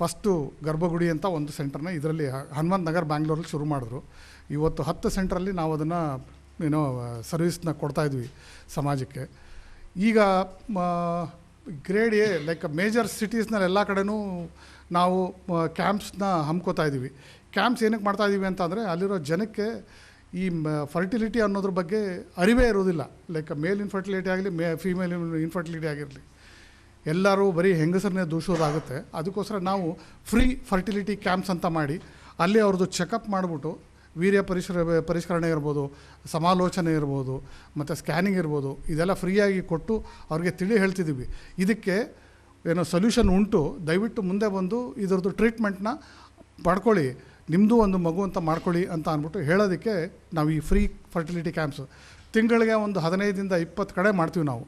F: ಫಸ್ಟು ಗರ್ಭಗುಡಿ ಅಂತ ಒಂದು ಸೆಂಟರ್ನ ಇದರಲ್ಲಿ ಹನುಮಂತ ನಗರ್ ಬ್ಯಾಂಗ್ಳೂರಲ್ಲಿ ಶುರು ಮಾಡಿದ್ರು. ಇವತ್ತು 10 ಸೆಂಟ್ರಲ್ಲಿ ನಾವು ಅದನ್ನು ಸರ್ವಿಸ್ನ ಕೊಡ್ತಾಯಿದ್ವಿ ಸಮಾಜಕ್ಕೆ. ಈಗ ಗ್ರೇಡ್ A ಲೈಕ್ ಮೇಜರ್ ಸಿಟೀಸ್ನಲ್ಲಿ ಎಲ್ಲ ಕಡೆನೂ ನಾವು ಕ್ಯಾಂಪ್ಸ್ನ ಹಮ್ಕೋತಾ ಇದ್ದೀವಿ. ಕ್ಯಾಂಪ್ಸ್ ಏನಕ್ಕೆ ಮಾಡ್ತಾಯಿದ್ದೀವಿ ಅಂತಂದರೆ, ಅಲ್ಲಿರೋ ಜನಕ್ಕೆ ಈ ಫರ್ಟಿಲಿಟಿ ಅನ್ನೋದ್ರ ಬಗ್ಗೆ ಅರಿವೇ ಇರೋದಿಲ್ಲ. ಲೈಕ್ ಮೇಲ್ ಇನ್ಫರ್ಟಿಲಿಟಿ ಆಗಲಿ ಫೀಮೇಲ್ ಇನ್ಫರ್ಟಿಲಿಟಿ ಆಗಿರಲಿ, ಎಲ್ಲರೂ ಬರೀ ಹೆಂಗಸರನ್ನೇ ದೂಷೋದಾಗುತ್ತೆ. ಅದಕ್ಕೋಸ್ಕರ ನಾವು ಫ್ರೀ ಫರ್ಟಿಲಿಟಿ ಕ್ಯಾಂಪ್ಸ್ ಅಂತ ಮಾಡಿ ಅಲ್ಲಿ ಅವ್ರದ್ದು ಚೆಕಪ್ ಮಾಡಿಬಿಟ್ಟು ವೀರ್ಯ ಪರಿಷ್ಕರಣೆ ಇರ್ಬೋದು, ಸಮಾಲೋಚನೆ ಇರ್ಬೋದು, ಮತ್ತು ಸ್ಕ್ಯಾನಿಂಗ್ ಇರ್ಬೋದು, ಇದೆಲ್ಲ ಫ್ರೀಯಾಗಿ ಕೊಟ್ಟು ಅವ್ರಿಗೆ ಹೇಳ್ತಿದ್ದೀವಿ. ಇದಕ್ಕೆ ಸೊಲ್ಯೂಷನ್ ಉಂಟು, ದಯವಿಟ್ಟು ಮುಂದೆ ಬಂದು ಇದರದ್ದು ಟ್ರೀಟ್ಮೆಂಟ್ನ ಪಡ್ಕೊಳ್ಳಿ, ನಿಮ್ಮದು ಒಂದು ಮಗು ಅಂತ ಮಾಡ್ಕೊಳ್ಳಿ ಅಂತ ಅಂದ್ಬಿಟ್ಟು ಹೇಳೋದಕ್ಕೆ ನಾವು ಈ ಫ್ರೀ ಫರ್ಟಿಲಿಟಿ ಕ್ಯಾಂಪ್ಸ್ ತಿಂಗಳಿಗೆ ಒಂದು 15ರಿಂದ 20 ಕಡೆ ಮಾಡ್ತೀವಿ ನಾವು.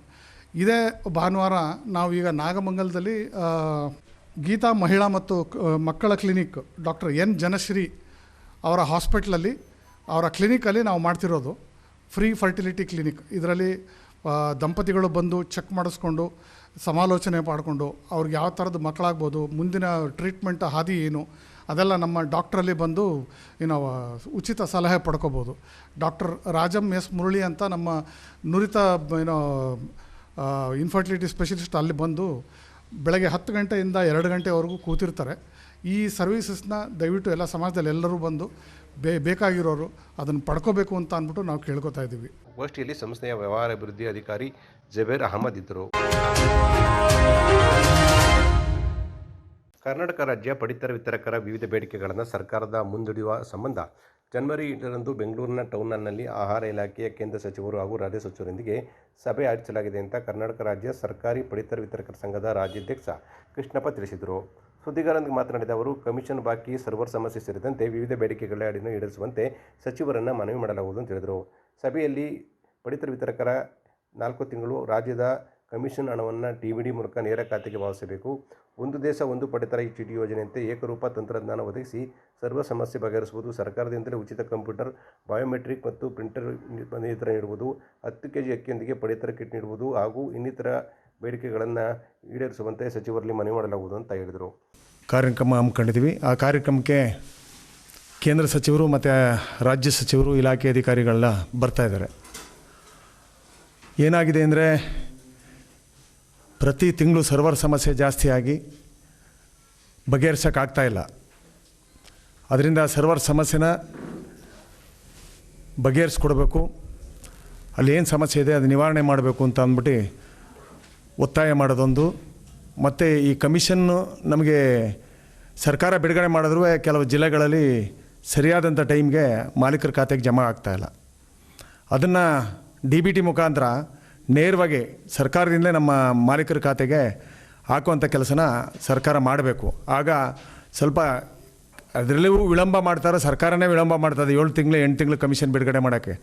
F: ಇದೇ ಭಾನುವಾರ ನಾವು ಈಗ ನಾಗಮಂಗಲದಲ್ಲಿ ಗೀತಾ ಮಹಿಳಾ ಮತ್ತು ಮಕ್ಕಳ ಕ್ಲಿನಿಕ್ ಡಾಕ್ಟರ್ ಎನ್ ಜನಶ್ರೀ ಅವರ ಹಾಸ್ಪಿಟ್ಲಲ್ಲಿ ಅವರ ಕ್ಲಿನಿಕಲ್ಲಿ ನಾವು ಮಾಡ್ತಿರೋದು ಫ್ರೀ ಫರ್ಟಿಲಿಟಿ ಕ್ಲಿನಿಕ್. ಇದರಲ್ಲಿ ದಂಪತಿಗಳು ಬಂದು ಚೆಕ್ ಮಾಡಿಸ್ಕೊಂಡು ಸಮಾಲೋಚನೆ ಮಾಡಿಕೊಂಡು ಅವ್ರಿಗೆ ಯಾವ ಥರದ್ದು ಮಕ್ಕಳಾಗ್ಬೋದು, ಮುಂದಿನ ಟ್ರೀಟ್ಮೆಂಟ್ ಹಾದಿ ಏನು, ಅದೆಲ್ಲ ನಮ್ಮ ಡಾಕ್ಟ್ರಲ್ಲಿ ಬಂದು ಉಚಿತ ಸಲಹೆ ಪಡ್ಕೋಬೋದು. ಡಾಕ್ಟರ್ ರಾಜಮ್ ಎಸ್ ಮುರಳಿ ಅಂತ ನಮ್ಮ ನುರಿತ ಇನ್ಫರ್ಟಿಲಿಟಿ ಸ್ಪೆಷಲಿಸ್ಟ್ ಅಲ್ಲಿ ಬಂದು ಬೆಳಗ್ಗೆ 10 ಗಂಟೆಯಿಂದ 2 ಗಂಟೆವರೆಗೂ ಕೂತಿರ್ತಾರೆ. ಈ ಸರ್ವೀಸಸ್ನ ದಯವಿಟ್ಟು ಎಲ್ಲ ಸಮಾಜದಲ್ಲಿ ಎಲ್ಲರೂ ಬಂದು ಬೇಕಾಗಿರೋರು ಅದನ್ನು ಪಡ್ಕೋಬೇಕು ಅಂತ ಅಂದ್ಬಿಟ್ಟು ನಾವು ಕೇಳ್ಕೊತಾ ಇದ್ದೀವಿ.
A: ಗೋಷ್ಠಿಯಲ್ಲಿ ಸಂಸ್ಥೆಯ ವ್ಯವಹಾರ ಅಭಿವೃದ್ಧಿ ಅಧಿಕಾರಿ ಜಬೇರ್ ಅಹಮದ್ ಇದ್ದರು. ಕರ್ನಾಟಕ ರಾಜ್ಯ ಪಡಿತರ ವಿತರಕರ ವಿವಿಧ ಬೇಡಿಕೆಗಳನ್ನು ಸರ್ಕಾರದ ಮುಂದೂಡುವ ಸಂಬಂಧ ಜನವರಿ 8ರಂದು ಬೆಂಗಳೂರಿನ ಟೌನ್ ಹಾಲ್ನಲ್ಲಿ ಆಹಾರ ಇಲಾಖೆಯ ಕೇಂದ್ರ ಸಚಿವರು ಹಾಗೂ ರಾಜ್ಯ ಸಚಿವರೊಂದಿಗೆ ಸಭೆ ಆಯೋಜಿಸಲಾಗಿದೆ ಅಂತ ಕರ್ನಾಟಕ ರಾಜ್ಯ ಸರ್ಕಾರಿ ಪಡಿತರ ವಿತರಕರ ಸಂಘದ ರಾಜ್ಯಾಧ್ಯಕ್ಷ ಕೃಷ್ಣಪ್ಪ ತಿಳಿಸಿದರು. ಸುದ್ದಿಗಾರರೊಂದಿಗೆ ಮಾತನಾಡಿದ ಅವರು, ಕಮಿಷನ್ ಬಾಕಿ, ಸರ್ವರ್ ಸಮಸ್ಯೆ ಸೇರಿದಂತೆ ವಿವಿಧ ಬೇಡಿಕೆಗಳನ್ನು ಈಡೇರಿಸುವಂತೆ ಸಚಿವರನ್ನು ಮನವಿ ಮಾಡಲಾಗುವುದು ಅಂತ ಹೇಳಿದರು. ಸಭೆಯಲ್ಲಿ ಪಡಿತರ ವಿತರಕರ 4 ತಿಂಗಳು ರಾಜ್ಯದ ಕಮಿಷನ್ ಹಣವನ್ನು ಡಿಬಿಟಿ ಮೂಲಕ ನೇರ ಖಾತೆಗೆ ಪಾವತಿಸಬೇಕು, ಒಂದು ದೇಶ ಒಂದು ಪಡಿತರ ಚೀಟಿ ಯೋಜನೆಯಂತೆ ಏಕರೂಪ ತಂತ್ರಜ್ಞಾನ ಒದಗಿಸಿ ಸರ್ವ ಸಮಸ್ಯೆ ಬಗೆಹರಿಸುವುದು, ಸರ್ಕಾರದಿಂದಲೇ ಉಚಿತ ಕಂಪ್ಯೂಟರ್, ಬಯೋಮೆಟ್ರಿಕ್ ಮತ್ತು ಪ್ರಿಂಟರ್ ವಿತರಣೆ ನೀಡುವುದು, 10 kg ಅಕ್ಕಿಯೊಂದಿಗೆ ಪಡಿತರ ಕಿಟ್ ನೀಡುವುದು ಹಾಗೂ ಇನ್ನಿತರ ಬೇಡಿಕೆಗಳನ್ನು ಈಡೇರಿಸುವಂತೆ ಸಚಿವರಲ್ಲಿ ಮನವಿ ಮಾಡಲಾಗುವುದು ಅಂತ ಹೇಳಿದರು.
G: ಕಾರ್ಯಕ್ರಮ ಹಮ್ಮಿಕೊಂಡಿದ್ದೀವಿ. ಆ ಕಾರ್ಯಕ್ರಮಕ್ಕೆ ಕೇಂದ್ರ ಸಚಿವರು ಮತ್ತು ರಾಜ್ಯ ಸಚಿವರು, ಇಲಾಖೆ ಅಧಿಕಾರಿಗಳೆಲ್ಲ ಬರ್ತಾಯಿದ್ದಾರೆ. ಏನಾಗಿದೆ ಅಂದರೆ, ಪ್ರತಿ ತಿಂಗಳು ಸರ್ವರ್ ಸಮಸ್ಯೆ ಜಾಸ್ತಿಯಾಗಿ ಬಗೆಹರಿಸೋಕ್ಕಾಗ್ತಾಯಿಲ್ಲ. ಅದರಿಂದ ಸರ್ವರ್ ಸಮಸ್ಯೆನ ಬಗೆಹರಿಸ್ಕೊಡ್ಬೇಕು, ಅಲ್ಲಿ ಏನು ಸಮಸ್ಯೆ ಇದೆ ಅದು ನಿವಾರಣೆ ಮಾಡಬೇಕು ಅಂತ ಅಂದ್ಬಿಟ್ಟು ಒತ್ತಾಯ ಮಾಡೋದೊಂದು. ಮತ್ತು ಈ ಕಮಿಷನ್ನು ನಮಗೆ ಸರ್ಕಾರ ಬಿಡುಗಡೆ ಮಾಡಿದ್ರೂ ಕೆಲವು ಜಿಲ್ಲೆಗಳಲ್ಲಿ ಸರಿಯಾದಂಥ ಟೈಮ್ಗೆ ಮಾಲೀಕರ ಖಾತೆಗೆ ಜಮಾ ಆಗ್ತಾಯಿಲ್ಲ. ಅದನ್ನು DBT ಮುಖಾಂತರ ನೇರವಾಗಿ ಸರ್ಕಾರದಿಂದಲೇ ನಮ್ಮ ಮಾಲೀಕರ ಖಾತೆಗೆ ಹಾಕುವಂಥ ಕೆಲಸನ ಸರ್ಕಾರ ಮಾಡಬೇಕು. ಆಗ ಸ್ವಲ್ಪ ಅದರಲ್ಲಿಯೂ ವಿಳಂಬ ಮಾಡ್ತಾರೆ, ಸರ್ಕಾರನೇ ವಿಳಂಬ ಮಾಡ್ತದೆ. 7 ತಿಂಗಳು 8 ತಿಂಗಳು ಕಮಿಷನ್ ಬಿಡುಗಡೆ ಮಾಡೋಕ್ಕೆ.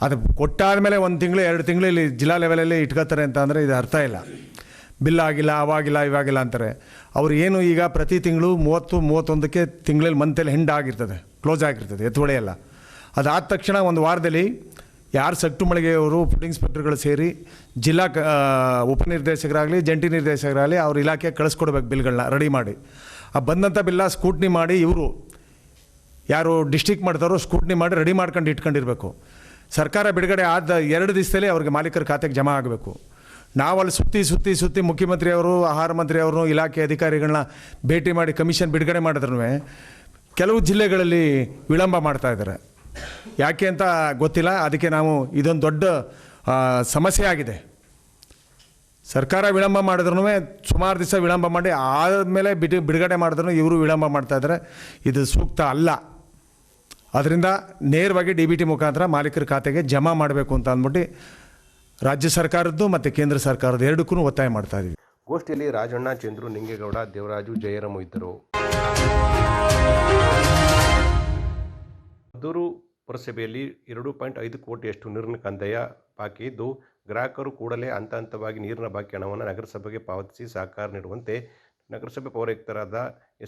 G: ಅದು ಕೊಟ್ಟಾದಮೇಲೆ 1 ತಿಂಗಳು 2 ತಿಂಗಳು ಇಲ್ಲಿ ಜಿಲ್ಲಾ ಲೆವೆಲಲ್ಲಿ ಇಟ್ಕೋತಾರೆ ಅಂತ ಅಂದರೆ ಇದು ಅರ್ಥ ಇಲ್ಲ. ಬಿಲ್ ಆಗಿಲ್ಲ, ಅವಾಗಿಲ್ಲ, ಇವಾಗಿಲ್ಲ ಅಂತಾರೆ. ಅವ್ರು ಏನು ಈಗ ಪ್ರತಿ ತಿಂಗಳು 30-31ಕ್ಕೆ ತಿಂಗಳಲ್ಲಿ ಮಂತಲ್ಲಿ ಹೆಂಡ್ ಆಗಿರ್ತದೆ, ಕ್ಲೋಸ್ ಆಗಿರ್ತದೆ, ಎತ್ತುವಳಿ ಎಲ್ಲ. ಅದಾದ ತಕ್ಷಣ ಒಂದು ವಾರದಲ್ಲಿ ಯಾರು ಸೆಕ್ಟು ಮಳಿಗೆಯವರು, ಫುಡ್ ಇನ್ಸ್ಪೆಕ್ಟರ್ಗಳು ಸೇರಿ ಜಿಲ್ಲಾ ಉಪನಿರ್ದೇಶಕರಾಗಲಿ, ಜಂಟಿ ನಿರ್ದೇಶಕರಾಗಲಿ ಅವ್ರ ಇಲಾಖೆಗೆ ಕಳಿಸ್ಕೊಡ್ಬೇಕು ಬಿಲ್ಗಳನ್ನ ರೆಡಿ ಮಾಡಿ. ಆ ಬಂದಂಥ ಬಿಲ್ಲ ಸ್ಕೂಟ್ನಿ ಮಾಡಿ, ಇವರು ಯಾರು ಡಿಸ್ಟ್ರಿಕ್ಟ್ ಮಾಡ್ತಾರೋ ಸ್ಕೂಟ್ನಿ ಮಾಡಿ ರೆಡಿ ಮಾಡ್ಕೊಂಡು ಇಟ್ಕೊಂಡಿರಬೇಕು. ಸರ್ಕಾರ ಬಿಡುಗಡೆ ಆದ 2 ದಿವಸದಲ್ಲಿ ಅವ್ರಿಗೆ ಮಾಲೀಕರ ಖಾತೆಗೆ ಜಮಾ ಆಗಬೇಕು. ನಾವಲ್ಲಿ ಸುತ್ತಿ ಮುಖ್ಯಮಂತ್ರಿಯವರು, ಆಹಾರ ಮಂತ್ರಿಯವರು, ಇಲಾಖೆ ಅಧಿಕಾರಿಗಳನ್ನ ಭೇಟಿ ಮಾಡಿ ಕಮಿಷನ್ ಬಿಡುಗಡೆ ಮಾಡಿದ್ರೂ ಕೆಲವು ಜಿಲ್ಲೆಗಳಲ್ಲಿ ವಿಳಂಬ ಮಾಡ್ತಾಯಿದ್ದಾರೆ. ಯಾಕೆ ಅಂತ ಗೊತ್ತಿಲ್ಲ. ಅದಕ್ಕೆ ನಾವು ಇದೊಂದು ದೊಡ್ಡ ಸಮಸ್ಯೆ ಆಗಿದೆ. ಸರ್ಕಾರ ವಿಳಂಬ ಮಾಡಿದ್ರೂ ಸುಮಾರು ದಿವಸ ವಿಳಂಬ ಮಾಡಿ ಆದಮೇಲೆ ಬಿಡುಗಡೆ ಮಾಡಿದ್ರೂ ಇವರು ವಿಳಂಬ ಮಾಡ್ತಾಯಿದ್ದಾರೆ. ಇದು ಸೂಕ್ತ ಅಲ್ಲ. ಅದರಿಂದ ನೇರವಾಗಿ DBT ಮುಖಾಂತರ ಮಾಲೀಕರ ಖಾತೆಗೆ ಜಮಾ ಮಾಡಬೇಕು ಅಂತ ಅಂದ್ಬಿಟ್ಟು ರಾಜ್ಯ ಸರ್ಕಾರದ್ದು ಮತ್ತು ಕೇಂದ್ರ ಸರ್ಕಾರದ ಎರಡಕ್ಕೂ ಒತ್ತಾಯ ಮಾಡ್ತಾ ಇದ್ದೀವಿ.
A: ಗೋಷ್ಠಿಯಲ್ಲಿ ರಾಜಣ್ಣ, ಚಂದ್ರು, ನಿಂಗೇಗೌಡ, ದೇವರಾಜು, ಜಯರಾಮು ಇದ್ದರು. ಮದ್ದೂರು ಪುರಸಭೆಯಲ್ಲಿ 2.5 ಕೋಟಿಯಷ್ಟು ನೀರಿನ ಕಂದಾಯ ಬಾಕಿ ಇದ್ದು, ಗ್ರಾಹಕರು ಕೂಡಲೇ ಹಂತವಾಗಿ ನೀರಿನ ಬಾಕಿ ಹಣವನ್ನು ನಗರಸಭೆಗೆ ಪಾವತಿಸಿ ಸಹಕಾರ ನೀಡುವಂತೆ ನಗರಸಭೆ ಪೌರಾಯುಕ್ತರಾದ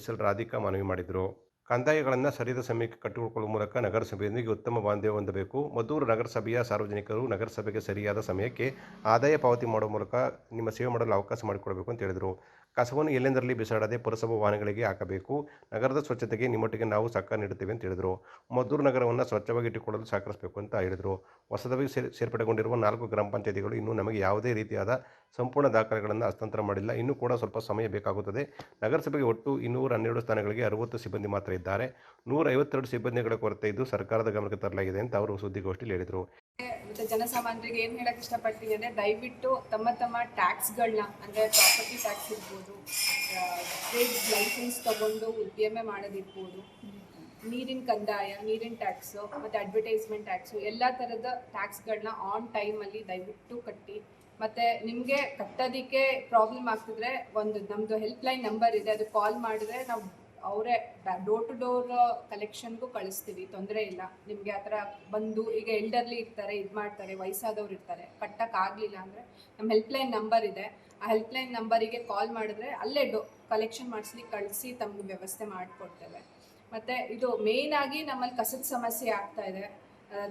A: SL ರಾಧಿಕಾ ಮನವಿ ಮಾಡಿದರು. ಕಂದಾಯಗಳನ್ನು ಸರಿಯಾದ ಸಮಯಕ್ಕೆ ಕಟ್ಟಿಕೊಳ್ಳುವ ಮೂಲಕ ನಗರಸಭೆಯೊಂದಿಗೆ ಉತ್ತಮ ಬಾಂಧವ್ಯ ಹೊಂದಬೇಕು. ಮದ್ದೂರು ನಗರಸಭೆಯ ಸಾರ್ವಜನಿಕರು ನಗರಸಭೆಗೆ ಸರಿಯಾದ ಸಮಯಕ್ಕೆ ಆದಾಯ ಪಾವತಿ ಮಾಡುವ ಮೂಲಕ ನಿಮ್ಮ ಸೇವೆ ಮಾಡಲು ಅವಕಾಶ ಮಾಡಿಕೊಡಬೇಕು ಅಂತ ಹೇಳಿದರು. ಕಸವನ್ನು ಎಲ್ಲೆಂದರಲ್ಲಿ ಬಿಸಾಡದೆ ಪುರಸಭಾ ವಾಹನಗಳಿಗೆ ಹಾಕಬೇಕು. ನಗರದ ಸ್ವಚ್ಛತೆಗೆ ನಿಮ್ಮೊಟ್ಟಿಗೆ ನಾವು ಸಹಕಾರ ನೀಡುತ್ತೇವೆ ಅಂತ ಹೇಳಿದರು. ಮದ್ದೂರು ನಗರವನ್ನು ಸ್ವಚ್ಛವಾಗಿ ಇಟ್ಟುಕೊಳ್ಳಲು ಸಹಕರಿಸಬೇಕು ಅಂತ ಹೇಳಿದರು. ಹೊಸದಾಗಿ ಸೇರ್ಪಡೆಗೊಂಡಿರುವ 4 ಗ್ರಾಮ ಪಂಚಾಯತಿಗಳು ಇನ್ನೂ ನಮಗೆ ಯಾವುದೇ ರೀತಿಯಾದ ಸಂಪೂರ್ಣ ದಾಖಲೆಗಳನ್ನು ಹಸ್ತಾಂತರ ಮಾಡಿಲ್ಲ. ಇನ್ನೂ ಕೂಡ ಸ್ವಲ್ಪ ಸಮಯ ಬೇಕಾಗುತ್ತದೆ. ನಗರಸಭೆಗೆ ಒಟ್ಟು 212 ಸ್ಥಾನಗಳಿಗೆ 60 ಸಿಬ್ಬಂದಿ ಮಾತ್ರ ಇದ್ದಾರೆ. 152 ಸಿಬ್ಬಂದಿಗಳ ಕೊರತೆ ಇದ್ದು ಸರ್ಕಾರದ ಗಮನಕ್ಕೆ ತರಲಾಗಿದೆ ಅಂತ ಅವರು ಸುದ್ದಿಗೋಷ್ಠಿಯಲ್ಲಿ ಹೇಳಿದರು.
H: ಮತ್ತೆ ಜನಸಾಮಾನ್ಯರಿಗೆ ಏನು ಹೇಳಕ್ ಇಷ್ಟಪಡ್ತೀನಿ ಅಂದರೆ, ದಯವಿಟ್ಟು ತಮ್ಮ ಟ್ಯಾಕ್ಸ್ಗಳನ್ನ, ಅಂದರೆ ಪ್ರಾಪರ್ಟಿ ಟ್ಯಾಕ್ಸ್ ಇರ್ಬೋದು, ಟ್ರೇಡ್ ಲೈಸೆನ್ಸ್ ತಗೊಂಡು ಉದ್ಯಮ ಮಾಡೋದಿರ್ಬೋದು, ನೀರಿನ ಕಂದಾಯ, ನೀರಿನ ಟ್ಯಾಕ್ಸು ಮತ್ತು ಅಡ್ವರ್ಟೈಸ್ಮೆಂಟ್ ಟ್ಯಾಕ್ಸು, ಎಲ್ಲ ಥರದ ಟ್ಯಾಕ್ಸ್ಗಳನ್ನ ಆನ್ ಟೈಮಲ್ಲಿ ದಯವಿಟ್ಟು ಕಟ್ಟಿ. ಮತ್ತು ನಿಮಗೆ ಕಟ್ಟೋದಕ್ಕೆ ಪ್ರಾಬ್ಲಮ್ ಆಗ್ತಿದ್ರೆ ನಮ್ಮದು ಹೆಲ್ಪ್ಲೈನ್ ನಂಬರ್ ಇದೆ, ಅದು ಕಾಲ್ ಮಾಡಿದ್ರೆ ನಾವು ಅವರೇ ಡೋರ್ ಟು ಡೋರ್ ಕಲೆಕ್ಷನ್ಗೂ ಕಳಿಸ್ತೀವಿ, ತೊಂದರೆ ಇಲ್ಲ. ನಿಮಗೆ ಆ ಥರ ಬಂದು ಈಗ ಎಲ್ಡರ್ಲಿ ಇರ್ತಾರೆ, ಇದು ಮಾಡ್ತಾರೆ, ವಯಸ್ಸಾದವ್ರು ಇರ್ತಾರೆ, ಕಟ್ಟಕ್ಕಾಗಲಿಲ್ಲ ಅಂದರೆ ನಮ್ಮ ಹೆಲ್ಪ್ಲೈನ್ ನಂಬರ್ ಇದೆ. ಆ ಹೆಲ್ಪ್ಲೈನ್ ನಂಬರಿಗೆ ಕಾಲ್ ಮಾಡಿದ್ರೆ ಅಲ್ಲೇ ಕಲೆಕ್ಷನ್ ಮಾಡಿಸ್ಲಿಕ್ಕೆ ಕಳಿಸಿ ತಮಗೆ ವ್ಯವಸ್ಥೆ ಮಾಡಿಕೊಡ್ತೇವೆ. ಮತ್ತು ಇದು ಮೇಯ್ನಾಗಿ ನಮ್ಮಲ್ಲಿ ಕಸದ ಸಮಸ್ಯೆ ಆಗ್ತಾ ಇದೆ.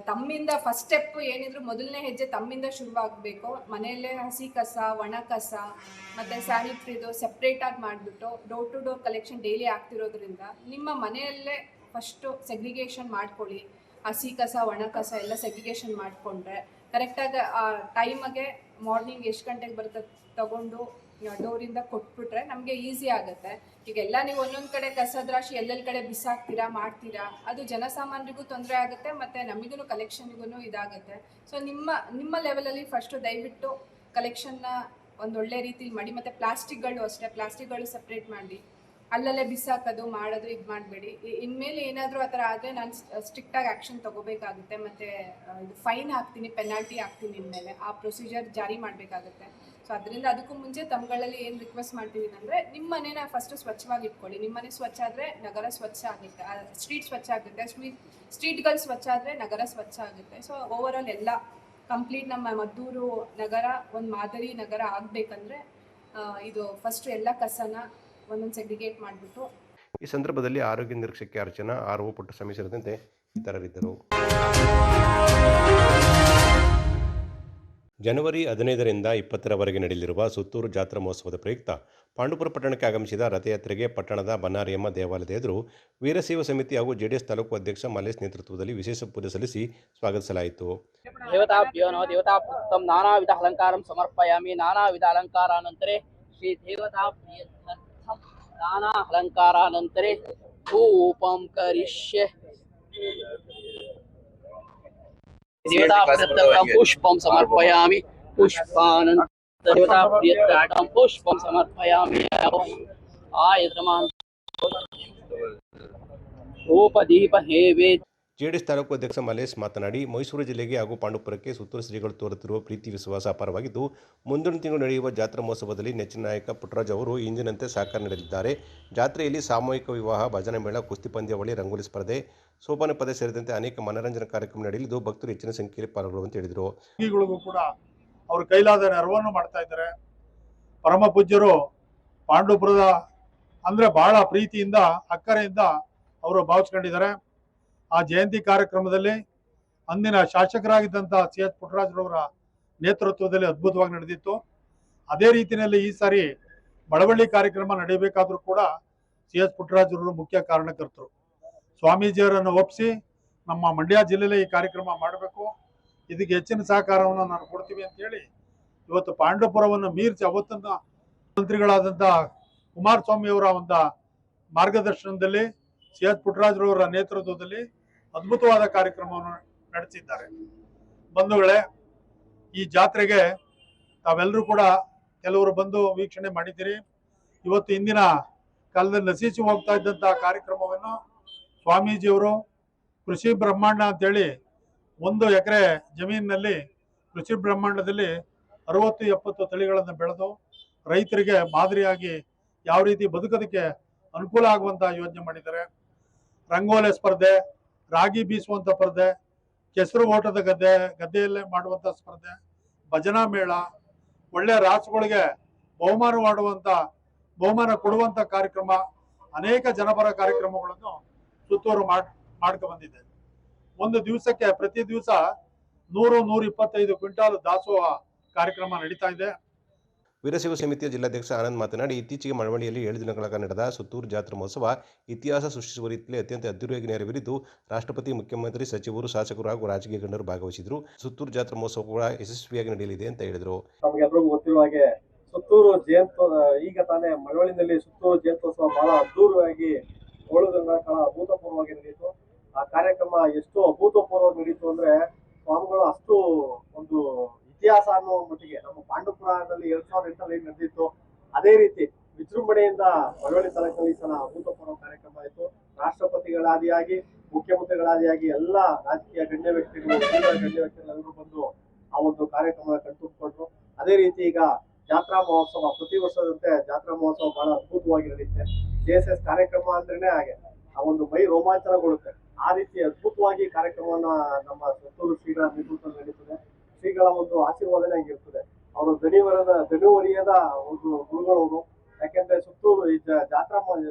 H: ತಮ್ಮಿಂದ ಫಸ್ಟ್ ಸ್ಟೆಪ್ ಏನಿದ್ರು ಮೊದಲನೇ ಹೆಜ್ಜೆ ತಮ್ಮಿಂದ ಶುರುವಾಗಬೇಕು. ಮನೆಯಲ್ಲೇ ಹಸಿ ಕಸ, ಒಣ ಕಸ ಮತ್ತು ಸ್ಯಾನಿಟ್ರಿದು ಸೆಪ್ರೇಟಾಗಿ ಮಾಡಿಬಿಟ್ಟು door to door collection daily ಆಗ್ತಿರೋದ್ರಿಂದ ನಿಮ್ಮ ಮನೆಯಲ್ಲೇ ಫಸ್ಟು ಸೆಗ್ರಿಗೇಷನ್ ಮಾಡ್ಕೊಳ್ಳಿ. ಹಸಿ ಕಸ, ಒಣ ಕಸ ಎಲ್ಲ ಸೆಗ್ರಿಗೇಷನ್ ಮಾಡಿಕೊಂಡ್ರೆ ಕರೆಕ್ಟಾಗಿ ಆ ಟೈಮಗೆ ಮಾರ್ನಿಂಗ್ ಎಷ್ಟು ಗಂಟೆಗೆ ಬರ್ತದೆ ತಗೊಂಡು ಡೋರಿಂದ ಕೊಟ್ಬಿಟ್ರೆ ನಮಗೆ ಈಸಿ ಆಗುತ್ತೆ. ಈಗೆಲ್ಲ ನೀವು ಒಂದೊಂದು ಕಡೆ ಕಸದ ರಾಶಿ ಎಲ್ಲೆಲ್ಲಿ ಕಡೆ ಬಿಸಾಕ್ತೀರಾ, ಮಾಡ್ತೀರಾ, ಅದು ಜನಸಾಮಾನ್ಯರಿಗೂ ತೊಂದರೆ ಆಗುತ್ತೆ ಮತ್ತು ನಮಗೂ ಕಲೆಕ್ಷನ್ಗೂ ಇದಾಗುತ್ತೆ. ಸೊ ನಿಮ್ಮ ಲೆವೆಲಲ್ಲಿ ಫಸ್ಟು ದಯವಿಟ್ಟು ಕಲೆಕ್ಷನ್ನ ಒಂದೊಳ್ಳೆ ರೀತಿಲಿ ಮಾಡಿ. ಮತ್ತು ಪ್ಲಾಸ್ಟಿಕ್ಗಳು ಅಷ್ಟೇ, ಪ್ಲಾಸ್ಟಿಕ್ಗಳು ಸಪ್ರೇಟ್ ಮಾಡಿ, ಅಲ್ಲಲ್ಲೇ ಬಿಸಾಕೋದು ಮಾಡೋದು ಇದು ಮಾಡಬೇಡಿ. ಇನ್ಮೇಲೆ ಏನಾದರೂ ಆ ಥರ ಆದರೆ ನಾನು ಸ್ಟ್ರಿಕ್ಟಾಗಿ ಆ್ಯಕ್ಷನ್ ತೊಗೋಬೇಕಾಗುತ್ತೆ ಮತ್ತು ಇದು ಫೈನ್ ಹಾಕ್ತೀನಿ, ಪೆನಾಲ್ಟಿ ಹಾಕ್ತೀನಿ ಇನ್ಮೇಲೆ. ಆ ಪ್ರೊಸೀಜರ್ ಜಾರಿ ಮಾಡಬೇಕಾಗುತ್ತೆ. ಸೊ ಅದರಿಂದ ಅದಕ್ಕೂ ಮುಂಚೆ ತಮ್ಮಗಳಲ್ಲಿ ಏನು ರಿಕ್ವೆಸ್ಟ್ ಮಾಡ್ತಿದ್ದೀನಿ ಅಂದರೆ ನಿಮ್ಮ ಮನೇನ ಫಸ್ಟು ಸ್ವಚ್ಛವಾಗಿ ಇಟ್ಕೊಳ್ಳಿ. ನಿಮ್ಮ ಮನೆ ಸ್ವಚ್ಛ ಆದರೆ ನಗರ ಸ್ವಚ್ಛ ಆಗುತ್ತೆ, ಸ್ಟ್ರೀಟ್ ಸ್ವಚ್ಛ ಆಗುತ್ತೆ, ಸ್ಟ್ರೀಟ್ಗಳು ಸ್ವಚ್ಛ ಆದರೆ ನಗರ ಸ್ವಚ್ಛ ಆಗುತ್ತೆ. ಸೊ ಓವರಾಲ್ ಎಲ್ಲ ಕಂಪ್ಲೀಟ್ ನಮ್ಮ ಮದ್ದೂರು ನಗರ ಒಂದು ಮಾದರಿ ನಗರ ಆಗಬೇಕಂದ್ರೆ ಇದು ಫಸ್ಟು ಎಲ್ಲ ಕಸನ ಒಂದೊಂದು ಸೆಗ್ರಿಗೇಟ್ ಮಾಡಿಬಿಟ್ಟು.
A: ಈ ಸಂದರ್ಭದಲ್ಲಿ ಆರೋಗ್ಯ ನಿರೀಕ್ಷಕಿ ಅರ್ಚನಾ, ಆರ್.ಒ. ಪುಟ್ಟಸ್ವಾಮಿ ಸೇರಿದಂತೆ ಇತರರಿದ್ದರು. ಜನವರಿ 15ರಿಂದ 20ರವರೆಗೆ ನಡೆಯಲಿರುವ ಸುತ್ತೂರು ಜಾತ್ರಾ ಮಹೋತ್ಸವದ ಪ್ರಯುಕ್ತ ಪಾಂಡುಪುರ ಪಟ್ಟಣಕ್ಕೆ ಆಗಮಿಸಿದ ರಥಯಾತ್ರೆಗೆ ಪಟ್ಟಣದ ಬನ್ನಾರಿಯಮ್ಮ ದೇವಾಲಯದ ಎದುರು ವೀರಶೈವ ಸಮಿತಿ ಹಾಗೂ ಜೆಡಿಎಸ್ ತಾಲೂಕು ಅಧ್ಯಕ್ಷ ಮಲ್ಲೇಶ್ ನೇತೃತ್ವದಲ್ಲಿ ವಿಶೇಷ ಪೂಜೆ ಸಲ್ಲಿಸಿ ಸ್ವಾಗತಿಸಲಾಯಿತು.
I: ದೇವತಾಭ್ಯೋ ನಮಃ. ದೇವತಾಪ್ರಸ್ಥಂ ನಾನಾವಿಧ ಅಲಂಕಾರಂ ಸಮರ್ಪಯಾಮಿ. ನಾನಾವಿಧ ಅಲಂಕಾರಾನಂತರೆ ಶ್ರೀ ದೇವತಾಪ್ರಿಯರ್ಥಂ ನಾನಾ ಅಲಂಕಾರಾನಂತರೆ ಧೂಪಂ ಕರಿಷ್ಯೆ. ದೇವತಾಪ್ರಿಯರ್ಥಂ ಪುಷ್ಪಂ ಸಮರ್ಪಯಾಮಿ. ಪುಷ್ಪಾನಂತರ ದೇವತಾಪ್ರಿಯರ್ಥಂ ಪುಷ್ಪಂ ಸಮರ್ಪಯಾಮಿ. ಆಯತಮಾನ್ ಧೂಪ ದೀಪ ಹೇವೆ.
A: ಜೆಡಿಎಸ್ ತಾಲೂಕು ಅಧ್ಯಕ್ಷ ಮಲ್ಲೇಶ್ ಮಾತನಾಡಿ, ಮೈಸೂರು ಜಿಲ್ಲೆಗೆ ಹಾಗೂ ಪಾಂಡುಪುರಕ್ಕೆ ಸುತ್ತೂರು ಶ್ರೀಗಳು ತೋರುತ್ತಿರುವ ಪ್ರೀತಿ ವಿಶ್ವಾಸ ಅಪಾರವಾಗಿದ್ದು, ಮುಂದಿನ ತಿಂಗಳು ನಡೆಯುವ ಜಾತ್ರಾ ಮಹೋತ್ಸವದಲ್ಲಿ ನೆಚ್ಚಿನ ನಾಯಕ ಪುಟ್ಟರಾಜ್ ಅವರು ಇಂದಿನಂತೆ ಸಹಕಾರ ನೀಡಲಿದ್ದಾರೆ. ಜಾತ್ರೆಯಲ್ಲಿ ಸಾಮೂಹಿಕ ವಿವಾಹ, ಭಜನಾ ಮೇಳ, ಕುಸ್ತಿ ಪಂದ್ಯಾವಳಿ, ರಂಗೋಲಿ ಸ್ಪರ್ಧೆ, ಸೋಪಾನ ಪದ ಸೇರಿದಂತೆ ಅನೇಕ ಮನರಂಜನಾ ಕಾರ್ಯಕ್ರಮ ನಡೆಯಲಿದ್ದು ಭಕ್ತರು ಹೆಚ್ಚಿನ ಸಂಖ್ಯೆಯಲ್ಲಿ ಪಾಲ್ಗೊಳ್ಳುವಂತೆ ಹೇಳಿದರು.
J: ಕೂಡ ಅವರು ಕೈಲಾದ ನೆರವನ್ನು ಮಾಡ್ತಾ ಇದ್ದಾರೆ. ಪರಮ ಪೂಜ್ಯರು ಪಾಂಡುಪುರದ ಅಂದ್ರೆ ಬಹಳ ಪ್ರೀತಿಯಿಂದ, ಅಕ್ಕರೆಯಿಂದ ಅವರು ಭಾವಿಸ್ಕೊಂಡಿದ್ದಾರೆ. ಆ ಜಯಂತಿ ಕಾರ್ಯಕ್ರಮದಲ್ಲಿ ಅಂದಿನ ಶಾಸಕರಾಗಿದ್ದಂತಹ ಸಿ.ಎಚ್. ಪುಟ್ಟರಾಜರವರ ನೇತೃತ್ವದಲ್ಲಿ ಅದ್ಭುತವಾಗಿ ನಡೆದಿತ್ತು. ಅದೇ ರೀತಿಯಲ್ಲಿ ಈ ಸಾರಿ ಬಳವಳ್ಳಿ ಕಾರ್ಯಕ್ರಮ ನಡೆಯಬೇಕಾದ್ರೂ ಕೂಡ ಸಿ.ಎಚ್. ಪುಟ್ಟರಾಜರವರು ಮುಖ್ಯ ಕಾರಣಕರ್ತರು. ಸ್ವಾಮೀಜಿಯವರನ್ನು ಒಪ್ಪಿಸಿ ನಮ್ಮ ಮಂಡ್ಯ ಜಿಲ್ಲೆಯಲ್ಲಿ ಈ ಕಾರ್ಯಕ್ರಮ ಮಾಡಬೇಕು, ಇದಕ್ಕೆ ಹೆಚ್ಚಿನ ಸಹಕಾರವನ್ನು ನಾನು ಕೊಡ್ತೀವಿ ಅಂತ ಹೇಳಿ ಇವತ್ತು ಪಾಂಡುಪುರವನ್ನು ಮೀರಿಸಿ ಅವತ್ತನ್ನ ಮಂತ್ರಿಗಳಾದಂಥ ಕುಮಾರಸ್ವಾಮಿ ಅವರ ಒಂದು ಮಾರ್ಗದರ್ಶನದಲ್ಲಿ ಸಿ.ಎಚ್. ಪುಟ್ಟರಾಜರವರ ನೇತೃತ್ವದಲ್ಲಿ ಅದ್ಭುತವಾದ ಕಾರ್ಯಕ್ರಮವನ್ನು ನಡೆಸಿದ್ದಾರೆ. ಬಂಧುಗಳೇ, ಈ ಜಾತ್ರೆಗೆ ತಾವೆಲ್ಲರೂ ಕೂಡ ಕೆಲವರು ಬಂದು ವೀಕ್ಷಣೆ ಮಾಡಿದ್ದೀರಿ. ಇವತ್ತು ಇಂದಿನ ಕಾಲದಲ್ಲಿ ನಶಿಸಿ ಹೋಗ್ತಾ ಇದ್ದಂತಹ ಕಾರ್ಯಕ್ರಮವನ್ನು ಸ್ವಾಮೀಜಿಯವರು ಕೃಷಿ ಬ್ರಹ್ಮಾಂಡ ಅಂತೇಳಿ 1 ಎಕರೆ ಜಮೀನಿನಲ್ಲಿ ಕೃಷಿ ಬ್ರಹ್ಮಾಂಡದಲ್ಲಿ 60-70 ತಳಿಗಳನ್ನು ಬೆಳೆದು ರೈತರಿಗೆ ಮಾದರಿಯಾಗಿ ಯಾವ ರೀತಿ ಬದುಕೋದಕ್ಕೆ ಅನುಕೂಲ ಆಗುವಂಥ ಯೋಜನೆ ಮಾಡಿದ್ದಾರೆ. ರಂಗೋಲಿ ಸ್ಪರ್ಧೆ, ರಾಗಿ ಬೀಸುವಂಥ ಸ್ಪರ್ಧೆ, ಕೆಸರು ಓಟದ ಗದ್ದೆಯಲ್ಲೇ ಮಾಡುವಂಥ ಸ್ಪರ್ಧೆ, ಭಜನಾ ಮೇಳ, ಒಳ್ಳೆ ರಾಸುಗಳಿಗೆ ಬಹುಮಾನ ಕೊಡುವಂಥ ಕಾರ್ಯಕ್ರಮ, ಅನೇಕ ಜನಪರ ಕಾರ್ಯಕ್ರಮಗಳನ್ನು ಸುತ್ತೂರು ಮಾಡ್ಕೊ ಬಂದಿದೆ. ಒಂದು ದಿವಸಕ್ಕೆ ಪ್ರತಿ ದಿವಸ 100-125 ಕ್ವಿಂಟಾಲ್ ದಾಸೋಹ ಕಾರ್ಯಕ್ರಮ ನಡೀತಾ ಇದೆ.
A: ವೀರಶೈವ ಸಮಿತಿಯ ಜಿಲ್ಲಾಧ್ಯಕ್ಷ ಆನಂದ್ ಮಾತನಾಡಿ, ಇತ್ತೀಚೆಗೆ ಮಳವಳ್ಳಿಯಲ್ಲಿ 7 ದಿನಗಳ ಕಾಲ ನಡೆದ ಸುತ್ತೂರು ಜಾತ್ರಾ ಮಹೋತ್ಸವ ಇತಿಹಾಸ ಸೃಷ್ಟಿಸುವ ರೀತಿಯಲ್ಲಿ ಅತ್ಯಂತ ಅದ್ದೂರಿಯಾಗಿ ನೆರವೇರಿದ್ದು, ರಾಷ್ಟ್ರಪತಿ, ಮುಖ್ಯಮಂತ್ರಿ, ಸಚಿವರು, ಶಾಸಕರು ಹಾಗೂ ರಾಜಕೀಯ ಗಣ್ಯರು ಭಾಗವಹಿಸಿದರು. ಸುತ್ತೂರು ಜಾತ್ರಾ ಮಹೋತ್ಸವ ಕೂಡ ಯಶಸ್ವಿಯಾಗಿ ನಡೆಯಲಿದೆ ಅಂತ ಹೇಳಿದರು.
K: ನಮಗೆಲ್ಲರಿಗೂ ಗೊತ್ತಿರುವ ಹಾಗೆ ಸುತ್ತೂರು ಈಗ ತಾನೇ ಮಳವಳ್ಳಿನಲ್ಲಿ ಸುತ್ತೂರು ಜಯಂತ್ಯೋತ್ಸವ ಬಹಳ ಅದ್ದೂರಿಯಾಗಿ 7 ದಿನಗಳ ಕಾಲ ಅಭೂತಪೂರ್ವವಾಗಿ ನಡೆಯಿತು. ಆ ಕಾರ್ಯಕ್ರಮ ಎಷ್ಟು ಅಭೂತಪೂರ್ವವಾಗಿ ನಡೀತು ಅಂದ್ರೆ ಸ್ವಾಮಿಗಳು ಅಷ್ಟು ಒಂದು ಇತಿಹಾಸ ಅನ್ನೋ ಮಟ್ಟಿಗೆ ನಮ್ಮ ಪಾಂಡುಪುರದಲ್ಲಿ 2008ರಲ್ಲಿ ನಡೆದಿತ್ತು. ಅದೇ ರೀತಿ ವಿಜೃಂಭಣೆಯಿಂದ ಮಳವಳ್ಳಿ ತಾಲೂಕಿನಲ್ಲಿ ಈ ಸಲ ಅಭೂತಪೂರ್ವ ಕಾರ್ಯಕ್ರಮ ಆಯಿತು. ರಾಷ್ಟ್ರಪತಿಗಳಾದಿಯಾಗಿ, ಮುಖ್ಯಮಂತ್ರಿಗಳಾದಿಯಾಗಿ ಎಲ್ಲ ರಾಜಕೀಯ ಗಣ್ಯ ವ್ಯಕ್ತಿಗಳೆಲ್ಲರೂ ಬಂದು ಆ ಒಂದು ಕಾರ್ಯಕ್ರಮ ಕಣ್ತುಂಬಿಕೊಂಡ್ರು. ಅದೇ ರೀತಿ ಈಗ ಜಾತ್ರಾ ಮಹೋತ್ಸವ ಪ್ರತಿ ವರ್ಷದಂತೆ ಜಾತ್ರಾ ಮಹೋತ್ಸವ ಬಹಳ ಅದ್ಭುತವಾಗಿ ನಡೆಯುತ್ತೆ. JSS ಕಾರ್ಯಕ್ರಮ ಅಂದ್ರೇನೆ ಹಾಗೆ ಆ ಒಂದು ಮೈ ರೋಮಾಂಚನಗೊಳ್ಳುತ್ತೆ. ಆ ರೀತಿ ಅದ್ಭುತವಾಗಿ ಕಾರ್ಯಕ್ರಮವನ್ನ ನಮ್ಮ ಸುತ್ತೂರು ಶ್ರೀಗಳ ನೇತೃತ್ವದಲ್ಲಿ ನಡೀತದೆ. ಶ್ರೀಗಳ ಒಂದು ಆಶೀರ್ವಾದನೆ ಆಗಿರ್ತದೆ. ಅವರು ದಣಿವರಿಯದ ಒಂದು ಗುರುಗಳವರು. ಯಾಕೆಂದ್ರೆ ಸುತ್ತೂರು ಈ ಜಾತ್ರಾ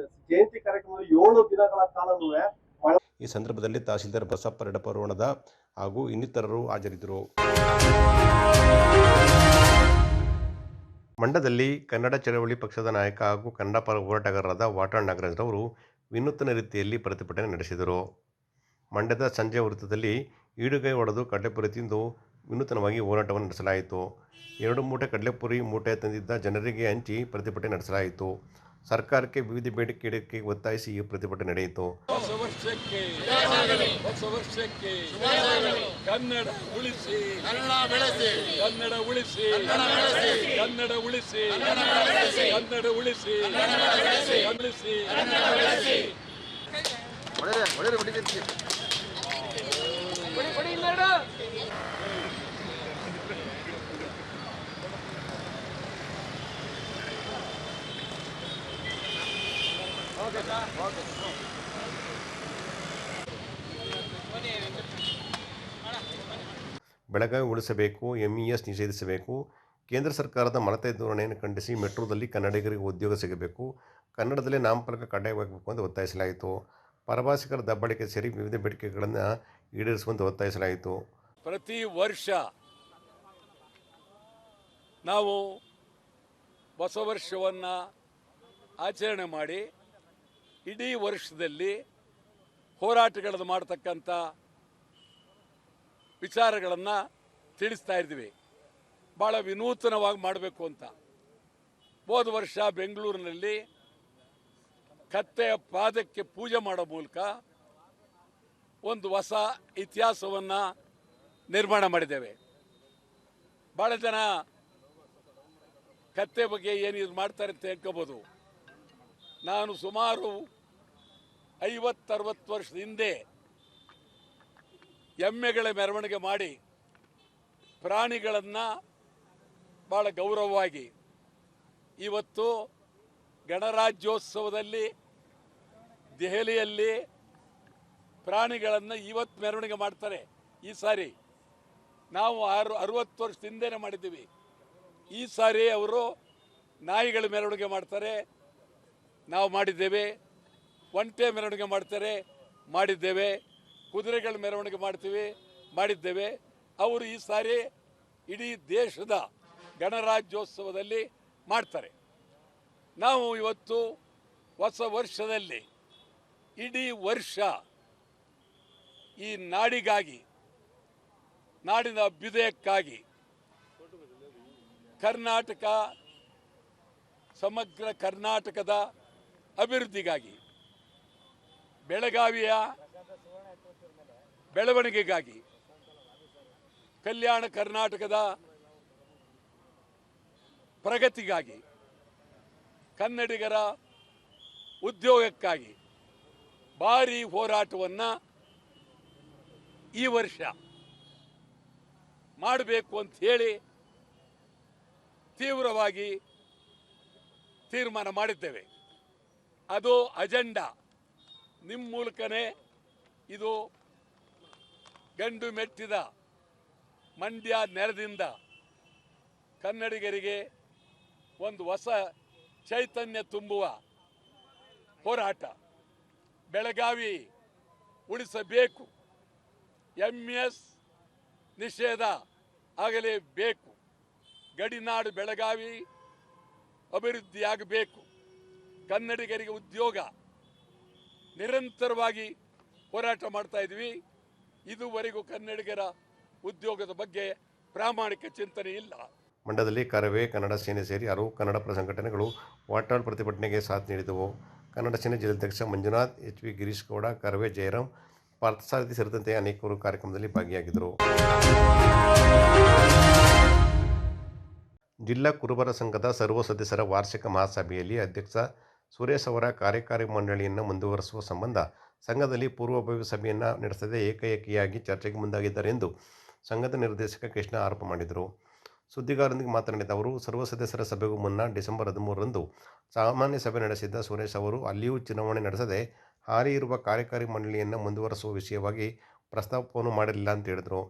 K: ಜಯಂತಿ ಕಾರ್ಯಕ್ರಮ 7 ದಿನಗಳ ಕಾಲನೂ
A: ಈ ಸಂದರ್ಭದಲ್ಲಿ ತಹಶೀಲ್ದಾರ್ ಬಸಪ್ಪ ರೆಡ್ಡಪರೋಣದ ಹಾಗೂ ಇನ್ನಿತರರು ಹಾಜರಿದ್ದರು. ಮಂಡ್ಯದಲ್ಲಿ ಕನ್ನಡ ಚಳವಳಿ ಪಕ್ಷದ ನಾಯಕ ಹಾಗೂ ಕನ್ನಡ ಪರ ಹೋರಾಟಗಾರರಾದ ವಾಟಾಳ್ ನಾಗರಾಜ್ರವರು ವಿನೂತನ ರೀತಿಯಲ್ಲಿ ಪ್ರತಿಭಟನೆ ನಡೆಸಿದರು. ಮಂಡ್ಯದ ಸಂಜೆ ವೃತ್ತದಲ್ಲಿ ಈಡುಗೈ ಹೊಡೆದು ಕಡಲೆಪುರಿ ತಿಂದು ವಿನೂತನವಾಗಿ ಹೋರಾಟವನ್ನು ನಡೆಸಲಾಯಿತು. 2 ಮೂಟೆ ಕಡಲೆಪುರಿ ಮೂಟೆ ತಂದಿದ್ದ ಜನರಿಗೆ ಹಂಚಿ ಪ್ರತಿಭಟನೆ ನಡೆಸಲಾಯಿತು. ಸರ್ಕಾರಕ್ಕೆ ವಿವಿಧ ಬೇಡಿಕೆ ಈಡೇರಿಕೆಗೆ ಒತ್ತಾಯಿಸಿ ಈ ಪ್ರತಿಭಟನೆ ನಡೆಯಿತು.
L: ಹೊಸ ವರ್ಷಕ್ಕೆ ಕನ್ನಡ ಉಳಿಸಿ, ಕನ್ನಡ ಬೆಳೆಸಿ, ಕನ್ನಡ ಉಳಿಸಿ, ಕನ್ನಡ ಉಳಿಸಿ, ಕನ್ನಡ ಉಳಿಸಿ, ಉಳಿಸಿ.
A: ಬೆಳಗಾವಿ ಉಳಿಸಬೇಕು, MES ನಿಷೇಧಿಸಬೇಕು, ಕೇಂದ್ರ ಸರ್ಕಾರದ ಮಲತೆ ಧೋರಣೆಯನ್ನು ಖಂಡಿಸಿ ಮೆಟ್ರೋದಲ್ಲಿ ಕನ್ನಡಿಗರಿಗೆ ಉದ್ಯೋಗ ಸಿಗಬೇಕು, ಕನ್ನಡದಲ್ಲೇ ನಾಮಫಲಕ ಕಡ್ಡಾಯವಾಗಬೇಕು ಎಂದು ಒತ್ತಾಯಿಸಲಾಯಿತು. ಪರಭಾಷಿಕರ ದಬ್ಬಾಳಿಕೆ ಸೇರಿ ವಿವಿಧ ಬೇಡಿಕೆಗಳನ್ನು ಈಡೇರಿಸುವಂತೆ ಒತ್ತಾಯಿಸಲಾಯಿತು.
L: ಪ್ರತಿ ವರ್ಷ ನಾವು ಹೊಸ ವರ್ಷವನ್ನು ಆಚರಣೆ ಮಾಡಿ ಇಡೀ ವರ್ಷದಲ್ಲಿ ಹೋರಾಟಗಳನ್ನು ಮಾಡತಕ್ಕಂಥ ವಿಚಾರಗಳನ್ನು ತಿಳಿಸ್ತಾ ಇದ್ದೀವಿ. ಭಾಳ ವಿನೂತನವಾಗಿ ಮಾಡಬೇಕು ಅಂತ. ಹೋದ ವರ್ಷ ಬೆಂಗಳೂರಿನಲ್ಲಿ ಕತ್ತೆಯ ಪಾದಕ್ಕೆ ಪೂಜೆ ಮಾಡೋ ಮೂಲಕ ಒಂದು ಹೊಸ ಇತಿಹಾಸವನ್ನು ನಿರ್ಮಾಣ ಮಾಡಿದ್ದೇವೆ. ಭಾಳ ಜನ ಕತ್ತೆ ಬಗ್ಗೆ ಏನು ಇದು ಮಾಡ್ತಾರೆ ಅಂತ ಹೇಳ್ಕೋಬೋದು. ನಾನು ಸುಮಾರು 50-60 ವರ್ಷದ ಹಿಂದೆ ಎಮ್ಮೆಗಳ ಮೆರವಣಿಗೆ ಮಾಡಿ ಪ್ರಾಣಿಗಳನ್ನು ಭಾಳ ಗೌರವವಾಗಿ, ಇವತ್ತು ಗಣರಾಜ್ಯೋತ್ಸವದಲ್ಲಿ ದೆಹಲಿಯಲ್ಲಿ ಪ್ರಾಣಿಗಳನ್ನು ಇವತ್ತು ಮೆರವಣಿಗೆ ಮಾಡ್ತಾರೆ. ಈ ಸಾರಿ ನಾವು 60 ವರ್ಷದ ಹಿಂದೆನೇ ಮಾಡಿದ್ದೀವಿ. ಈ ಸಾರಿ ಅವರು ನಾಯಿಗಳ ಮೆರವಣಿಗೆ ಮಾಡ್ತಾರೆ, ನಾವು ಮಾಡಿದ್ದೇವೆ. ಒಂಟೆ ಮೆರವಣಿಗೆ ಮಾಡ್ತಾರೆ, ಮಾಡಿದ್ದೇವೆ. ಕುದುರೆಗಳ ಮೆರವಣಿಗೆ ಮಾಡ್ತೀವಿ, ಮಾಡಿದ್ದೇವೆ. ಅವರು ಈ ಸಾರಿ ಇಡೀ ದೇಶದ ಗಣರಾಜ್ಯೋತ್ಸವದಲ್ಲಿ ಮಾಡ್ತಾರೆ. ನಾವು ಇವತ್ತು ಹೊಸ ವರ್ಷದಲ್ಲಿ ಇಡೀ ವರ್ಷ ಈ ನಾಡಿಗಾಗಿ, ನಾಡಿನ ಅಭ್ಯುದಯಕ್ಕಾಗಿ, ಕರ್ನಾಟಕ, ಸಮಗ್ರ ಕರ್ನಾಟಕದ ಅಭಿವೃದ್ಧಿಗಾಗಿ, ಬೆಳಗಾವಿಯ ಬೆಳವಣಿಗೆಗಾಗಿ, ಕಲ್ಯಾಣ ಕರ್ನಾಟಕದ ಪ್ರಗತಿಗಾಗಿ, ಕನ್ನಡಿಗರ ಉದ್ಯೋಗಕ್ಕಾಗಿ ಭಾರೀ ಹೋರಾಟವನ್ನು ಈ ವರ್ಷ ಮಾಡಬೇಕು ಅಂತ ಹೇಳಿ ತೀವ್ರವಾಗಿ ತೀರ್ಮಾನ ಮಾಡಿದ್ದೇವೆ. ಅದು ಅಜೆಂಡಾ. ನಿಮ್ಮ ಮೂಲಕನೇ ಇದು ಗಂಡು ಮೆಟ್ಟಿದ ಮಂಡ್ಯ ನೆಲದಿಂದ ಕನ್ನಡಿಗರಿಗೆ ಒಂದು ಹೊಸ ಚೈತನ್ಯ ತುಂಬುವ ಹೋರಾಟ. ಬೆಳಗಾವಿ ಉಳಿಸಬೇಕು, MES ನಿಷೇಧ ಆಗಲೇಬೇಕು, ಗಡಿನಾಡು ಬೆಳಗಾವಿ ಅಭಿವೃದ್ಧಿಯಾಗಬೇಕು, ಕನ್ನಡಿಗರಿಗೆ ಉದ್ಯೋಗ. ನಿರಂತರವಾಗಿ ಹೋರಾಟ ಮಾಡ್ತಾ ಇದ್ವಿ. ಇದುವರೆಗೂ ಕನ್ನಡಿಗರ ಉದ್ಯೋಗದ ಬಗ್ಗೆ ಪ್ರಾಮಾಣಿಕ ಚಿಂತನೆ ಇಲ್ಲ.
A: ಮಂಡ್ಯದಲ್ಲಿ ಕರವೇ ಕನ್ನಡ ಸೇನೆ ಸೇರಿ ಹಲವು ಕನ್ನಡ ಪರ ಸಂಘಟನೆಗಳು ವಾಟಾಳ್ ಪ್ರತಿಭಟನೆಗೆ ಸಾಥ್ ನೀಡಿದವು. ಕನ್ನಡ ಸೇನೆ ಜಿಲ್ಲಾಧ್ಯಕ್ಷ ಮಂಜುನಾಥ್, HV ಗಿರೀಶ್ ಗೌಡ, ಕರವೇ ಜಯರಾಮ್, ಪಾರ್ಥಸಾರಥಿ ಸೇರಿದಂತೆ ಅನೇಕರು ಕಾರ್ಯಕ್ರಮದಲ್ಲಿ ಭಾಗಿಯಾಗಿದ್ದರು. ಜಿಲ್ಲಾ ಕುರುಬರ ಸಂಘದ ಸರ್ವ ಸದಸ್ಯರ ವಾರ್ಷಿಕ ಮಹಾಸಭೆಯಲ್ಲಿ ಅಧ್ಯಕ್ಷ ಸುರೇಶ್ ಅವರ ಕಾರ್ಯಕಾರಿ ಮಂಡಳಿಯನ್ನು ಮುಂದುವರಿಸುವ ಸಂಬಂಧ ಸಂಘದಲ್ಲಿ ಪೂರ್ವಭಾವಿ ಸಭೆಯನ್ನು ನಡೆಸದೆ ಏಕಾಏಕಿಯಾಗಿ ಚರ್ಚೆಗೆ ಮುಂದಾಗಿದ್ದಾರೆ ಎಂದು ಸಂಘದ ನಿರ್ದೇಶಕ ಕೃಷ್ಣ ಆರೋಪ ಮಾಡಿದರು. ಸುದ್ದಿಗಾರರೊಂದಿಗೆ ಮಾತನಾಡಿದ ಅವರು ಸರ್ವ ಸದಸ್ಯರ ಸಭೆಗೂ ಮುನ್ನ ಡಿಸೆಂಬರ್ 13ರಂದು ಸಾಮಾನ್ಯ ಸಭೆ ನಡೆಸಿದ್ದ ಸುರೇಶ್ ಅವರು ಅಲ್ಲಿಯೂ ಚುನಾವಣೆ ನಡೆಸದೆ ಹಾಲಿ ಇರುವ ಕಾರ್ಯಕಾರಿ ಮಂಡಳಿಯನ್ನು ಮುಂದುವರೆಸುವ ವಿಷಯವಾಗಿ ಪ್ರಸ್ತಾಪವನ್ನು ಮಾಡಿರಲಿಲ್ಲ ಅಂತ ಹೇಳಿದರು.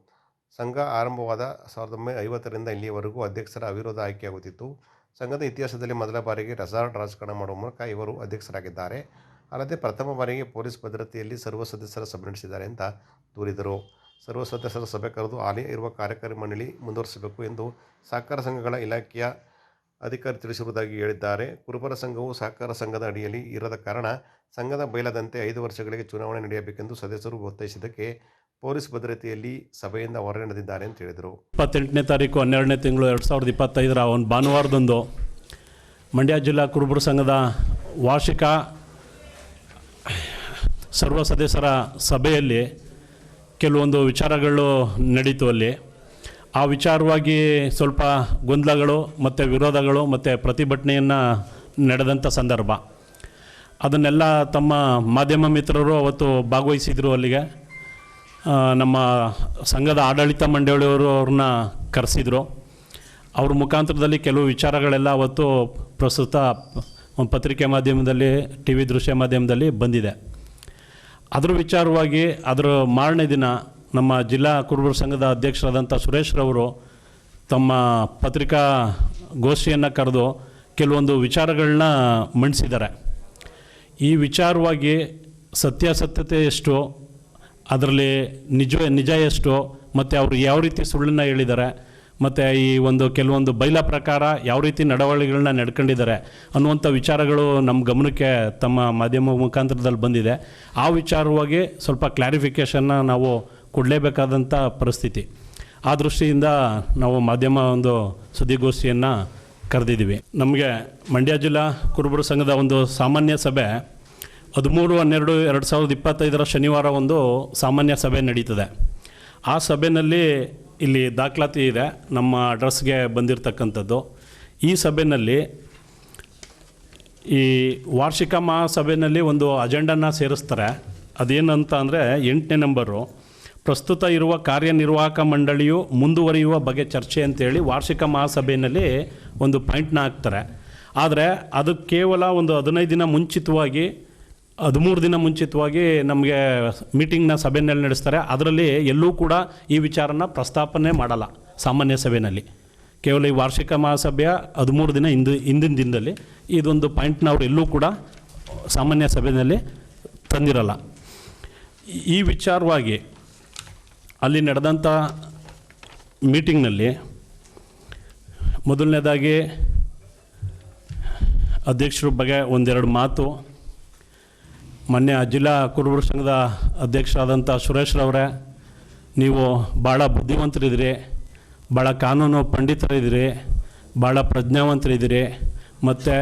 A: ಸಂಘ ಆರಂಭವಾದ 1950ರಿಂದ ಇಲ್ಲಿಯವರೆಗೂ ಅಧ್ಯಕ್ಷರ ಅವಿರೋಧ ಆಯ್ಕೆಯಾಗುತ್ತಿತ್ತು. ಸಂಘದ ಇತಿಹಾಸದಲ್ಲಿ ಮೊದಲ ಬಾರಿಗೆ ರೆಸಾರ್ಟ್ ರಾಜಕಾರಣ ಮಾಡುವ ಮೂಲಕ ಇವರು ಅಧ್ಯಕ್ಷರಾಗಿದ್ದಾರೆ. ಅಲ್ಲದೆ ಪ್ರಥಮ ಬಾರಿಗೆ ಪೊಲೀಸ್ ಭದ್ರತೆಯಲ್ಲಿ ಸರ್ವ ಸದಸ್ಯರ ಸಭೆ ನಡೆಸಿದ್ದಾರೆ ಅಂತ ದೂರಿದರು. ಸರ್ವ ಸದಸ್ಯರ ಸಭೆ ಕರೆದು ಹಾಲಿ ಇರುವ ಕಾರ್ಯಕಾರಿ ಮಂಡಳಿ ಮುಂದುವರಿಸಬೇಕು ಎಂದು ಸಹಕಾರ ಸಂಘಗಳ ಇಲಾಖೆಯ ಅಧಿಕಾರಿ ತಿಳಿಸಿರುವುದಾಗಿ ಹೇಳಿದ್ದಾರೆ. ಕುರುಬರ ಸಂಘವು ಸಹಕಾರ ಸಂಘದ ಅಡಿಯಲ್ಲಿ ಇರದ ಕಾರಣ ಸಂಘದ ಬಯಲದಂತೆ 5 ವರ್ಷಗಳಿಗೆ ಚುನಾವಣೆ ನಡೆಯಬೇಕೆಂದು ಸದಸ್ಯರು ಒತ್ತಾಯಿಸಿದ್ದಕ್ಕೆ ಪೊಲೀಸ್ ಭದ್ರತೆಯಲ್ಲಿ ಸಭೆಯಿಂದ ಹೊರ ನಡೆದಿದ್ದಾರೆ ಅಂತ ಹೇಳಿದರು.
M: 28ನೇ ತಾರೀಕು 12ನೇ ತಿಂಗಳು 2025 ಒಂದು ಭಾನುವಾರದಂದು ಮಂಡ್ಯ ಜಿಲ್ಲಾ ಕುರುಬರ ಸಂಘದ ವಾರ್ಷಿಕ ಸರ್ವ ಸದಸ್ಯರ ಸಭೆಯಲ್ಲಿ ಕೆಲವೊಂದು ವಿಚಾರಗಳು ನಡೀತು. ಅಲ್ಲಿ ಆ ವಿಚಾರವಾಗಿ ಸ್ವಲ್ಪ ಗೊಂದಲಗಳು ಮತ್ತು ವಿರೋಧಗಳು ಮತ್ತು ಪ್ರತಿಭಟನೆಯನ್ನು ನಡೆದಂಥ ಸಂದರ್ಭ. ಅದನ್ನೆಲ್ಲ ತಮ್ಮ ಮಾಧ್ಯಮ ಮಿತ್ರರು ಅವತ್ತು ಭಾಗವಹಿಸಿದರು. ಅಲ್ಲಿಗೆ ನಮ್ಮ ಸಂಘದ ಆಡಳಿತ ಮಂಡಳಿಯವರು ಅವ್ರನ್ನ ಕರೆಸಿದರು. ಅವ್ರ ಮುಖಾಂತರದಲ್ಲಿ ಕೆಲವು ವಿಚಾರಗಳೆಲ್ಲ ಅವತ್ತು ಪ್ರಸ್ತುತ ಪತ್ರಿಕೆ ಮಾಧ್ಯಮದಲ್ಲಿ, ಟಿ ವಿ ದೃಶ್ಯ ಮಾಧ್ಯಮದಲ್ಲಿ ಬಂದಿದೆ. ಅದರ ವಿಚಾರವಾಗಿ ಅದರ ಮಾರನೇ ದಿನ ನಮ್ಮ ಜಿಲ್ಲಾ ಕುರುಬರ ಸಂಘದ ಅಧ್ಯಕ್ಷರಾದಂಥ ಸುರೇಶ್ರವರು ತಮ್ಮ ಪತ್ರಿಕಾ ಗೋಷ್ಠಿಯನ್ನು ಕರೆದು ಕೆಲವೊಂದು ವಿಚಾರಗಳನ್ನ ಮಂಡಿಸಿದ್ದಾರೆ. ಈ ವಿಚಾರವಾಗಿ ಸತ್ಯಾಸತ್ಯತೆ ಎಷ್ಟು, ಅದರಲ್ಲಿ ನಿಜ ಎಷ್ಟು, ಮತ್ತು ಅವರು ಯಾವ ರೀತಿ ಸುಳ್ಳನ್ನು ಹೇಳಿದ್ದಾರೆ, ಮತ್ತು ಈ ಒಂದು ಕೆಲವೊಂದು ಬೈಲ ಪ್ರಕಾರ ಯಾವ ರೀತಿ ನಡವಳಿಕೆಗಳನ್ನ ನಡ್ಕೊಂಡಿದ್ದಾರೆ ಅನ್ನುವಂಥ ವಿಚಾರಗಳು ನಮ್ಮ ಗಮನಕ್ಕೆ ತಮ್ಮ ಮಾಧ್ಯಮ ಮುಖಾಂತರದಲ್ಲಿ ಬಂದಿದೆ. ಆ ವಿಚಾರವಾಗಿ ಸ್ವಲ್ಪ ಕ್ಲಾರಿಫಿಕೇಷನ್ನ ನಾವು ಕೊಡಲೇಬೇಕಾದಂಥ ಪರಿಸ್ಥಿತಿ. ಆ ದೃಷ್ಟಿಯಿಂದ ನಾವು ಮಾಧ್ಯಮ ಒಂದು ಸುದ್ದಿಗೋಷ್ಠಿಯನ್ನು ಕರೆದಿದ್ದೀವಿ. ನಮಗೆ ಮಂಡ್ಯ ಜಿಲ್ಲಾ ಕುರುಬರ ಸಂಘದ ಒಂದು ಸಾಮಾನ್ಯ ಸಭೆ 13/12/2025 ಶನಿವಾರ ಒಂದು ಸಾಮಾನ್ಯ ಸಭೆ ನಡೀತದೆ. ಆ ಸಭೆಯಲ್ಲಿ ಇಲ್ಲಿ ದಾಖಲಾತಿ ಇದೆ, ನಮ್ಮ ಅಡ್ರೆಸ್ಗೆ ಬಂದಿರತಕ್ಕಂಥದ್ದು. ಈ ಸಭೆಯಲ್ಲಿ ಈ ವಾರ್ಷಿಕ ಮಹಾಸಭೆಯಲ್ಲಿ ಒಂದು ಅಜೆಂಡನ್ನು ಸೇರಿಸ್ತಾರೆ. ಅದೇನಂತ ಅಂದರೆ 8ನೇ ನಂಬರು, ಪ್ರಸ್ತುತ ಇರುವ ಕಾರ್ಯನಿರ್ವಾಹಕ ಮಂಡಳಿಯು ಮುಂದುವರಿಯುವ ಬಗ್ಗೆ ಚರ್ಚೆ ಅಂತೇಳಿ ವಾರ್ಷಿಕ ಮಹಾಸಭೆಯಲ್ಲಿ ಒಂದು ಪಾಯಿಂಟ್ನ ಹಾಕ್ತಾರೆ. ಆದರೆ ಅದು ಕೇವಲ ಒಂದು 15 ದಿನ ಮುಂಚಿತವಾಗಿ 13 ದಿನ ಮುಂಚಿತವಾಗಿ ನಮಗೆ ಮೀಟಿಂಗ್ನ ಸಭೆಯಲ್ಲಿ ನಡೆಸ್ತಾರೆ. ಅದರಲ್ಲಿ ಎಲ್ಲೂ ಕೂಡ ಈ ವಿಚಾರನ ಪ್ರಸ್ತಾಪನೆ ಮಾಡಲ್ಲ ಸಾಮಾನ್ಯ ಸಭೆಯಲ್ಲಿ. ಕೇವಲ ಈ ವಾರ್ಷಿಕ ಮಹಾಸಭೆಯ 13 ದಿನ ಹಿಂದಿನ ದಿನದಲ್ಲಿ ಇದೊಂದು ಪಾಯಿಂಟ್ನ ಅವರು ಎಲ್ಲೂ ಕೂಡ ಸಾಮಾನ್ಯ ಸಭೆಯಲ್ಲಿ ತಂದಿರಲ್ಲ. ಈ ವಿಚಾರವಾಗಿ ಅಲ್ಲಿ ನಡೆದಂಥ ಮೀಟಿಂಗ್ನಲ್ಲಿ ಮೊದಲನೇದಾಗಿ ಅಧ್ಯಕ್ಷರ ಬಗ್ಗೆ ಒಂದೆರಡು ಮಾತು. ಮೊನ್ನೆ ಜಿಲ್ಲಾ ಕುರುಬರ ಸಂಘದ ಅಧ್ಯಕ್ಷರಾದಂಥ ಸುರೇಶ್ರವರೇ, ನೀವು ಭಾಳ ಬುದ್ಧಿವಂತರಿದ್ದೀರಿ, ಭಾಳ ಕಾನೂನು ಪಂಡಿತರಿದ್ದೀರಿ, ಭಾಳ ಪ್ರಜ್ಞಾವಂತರಿದ್ದೀರಿ, ಮತ್ತು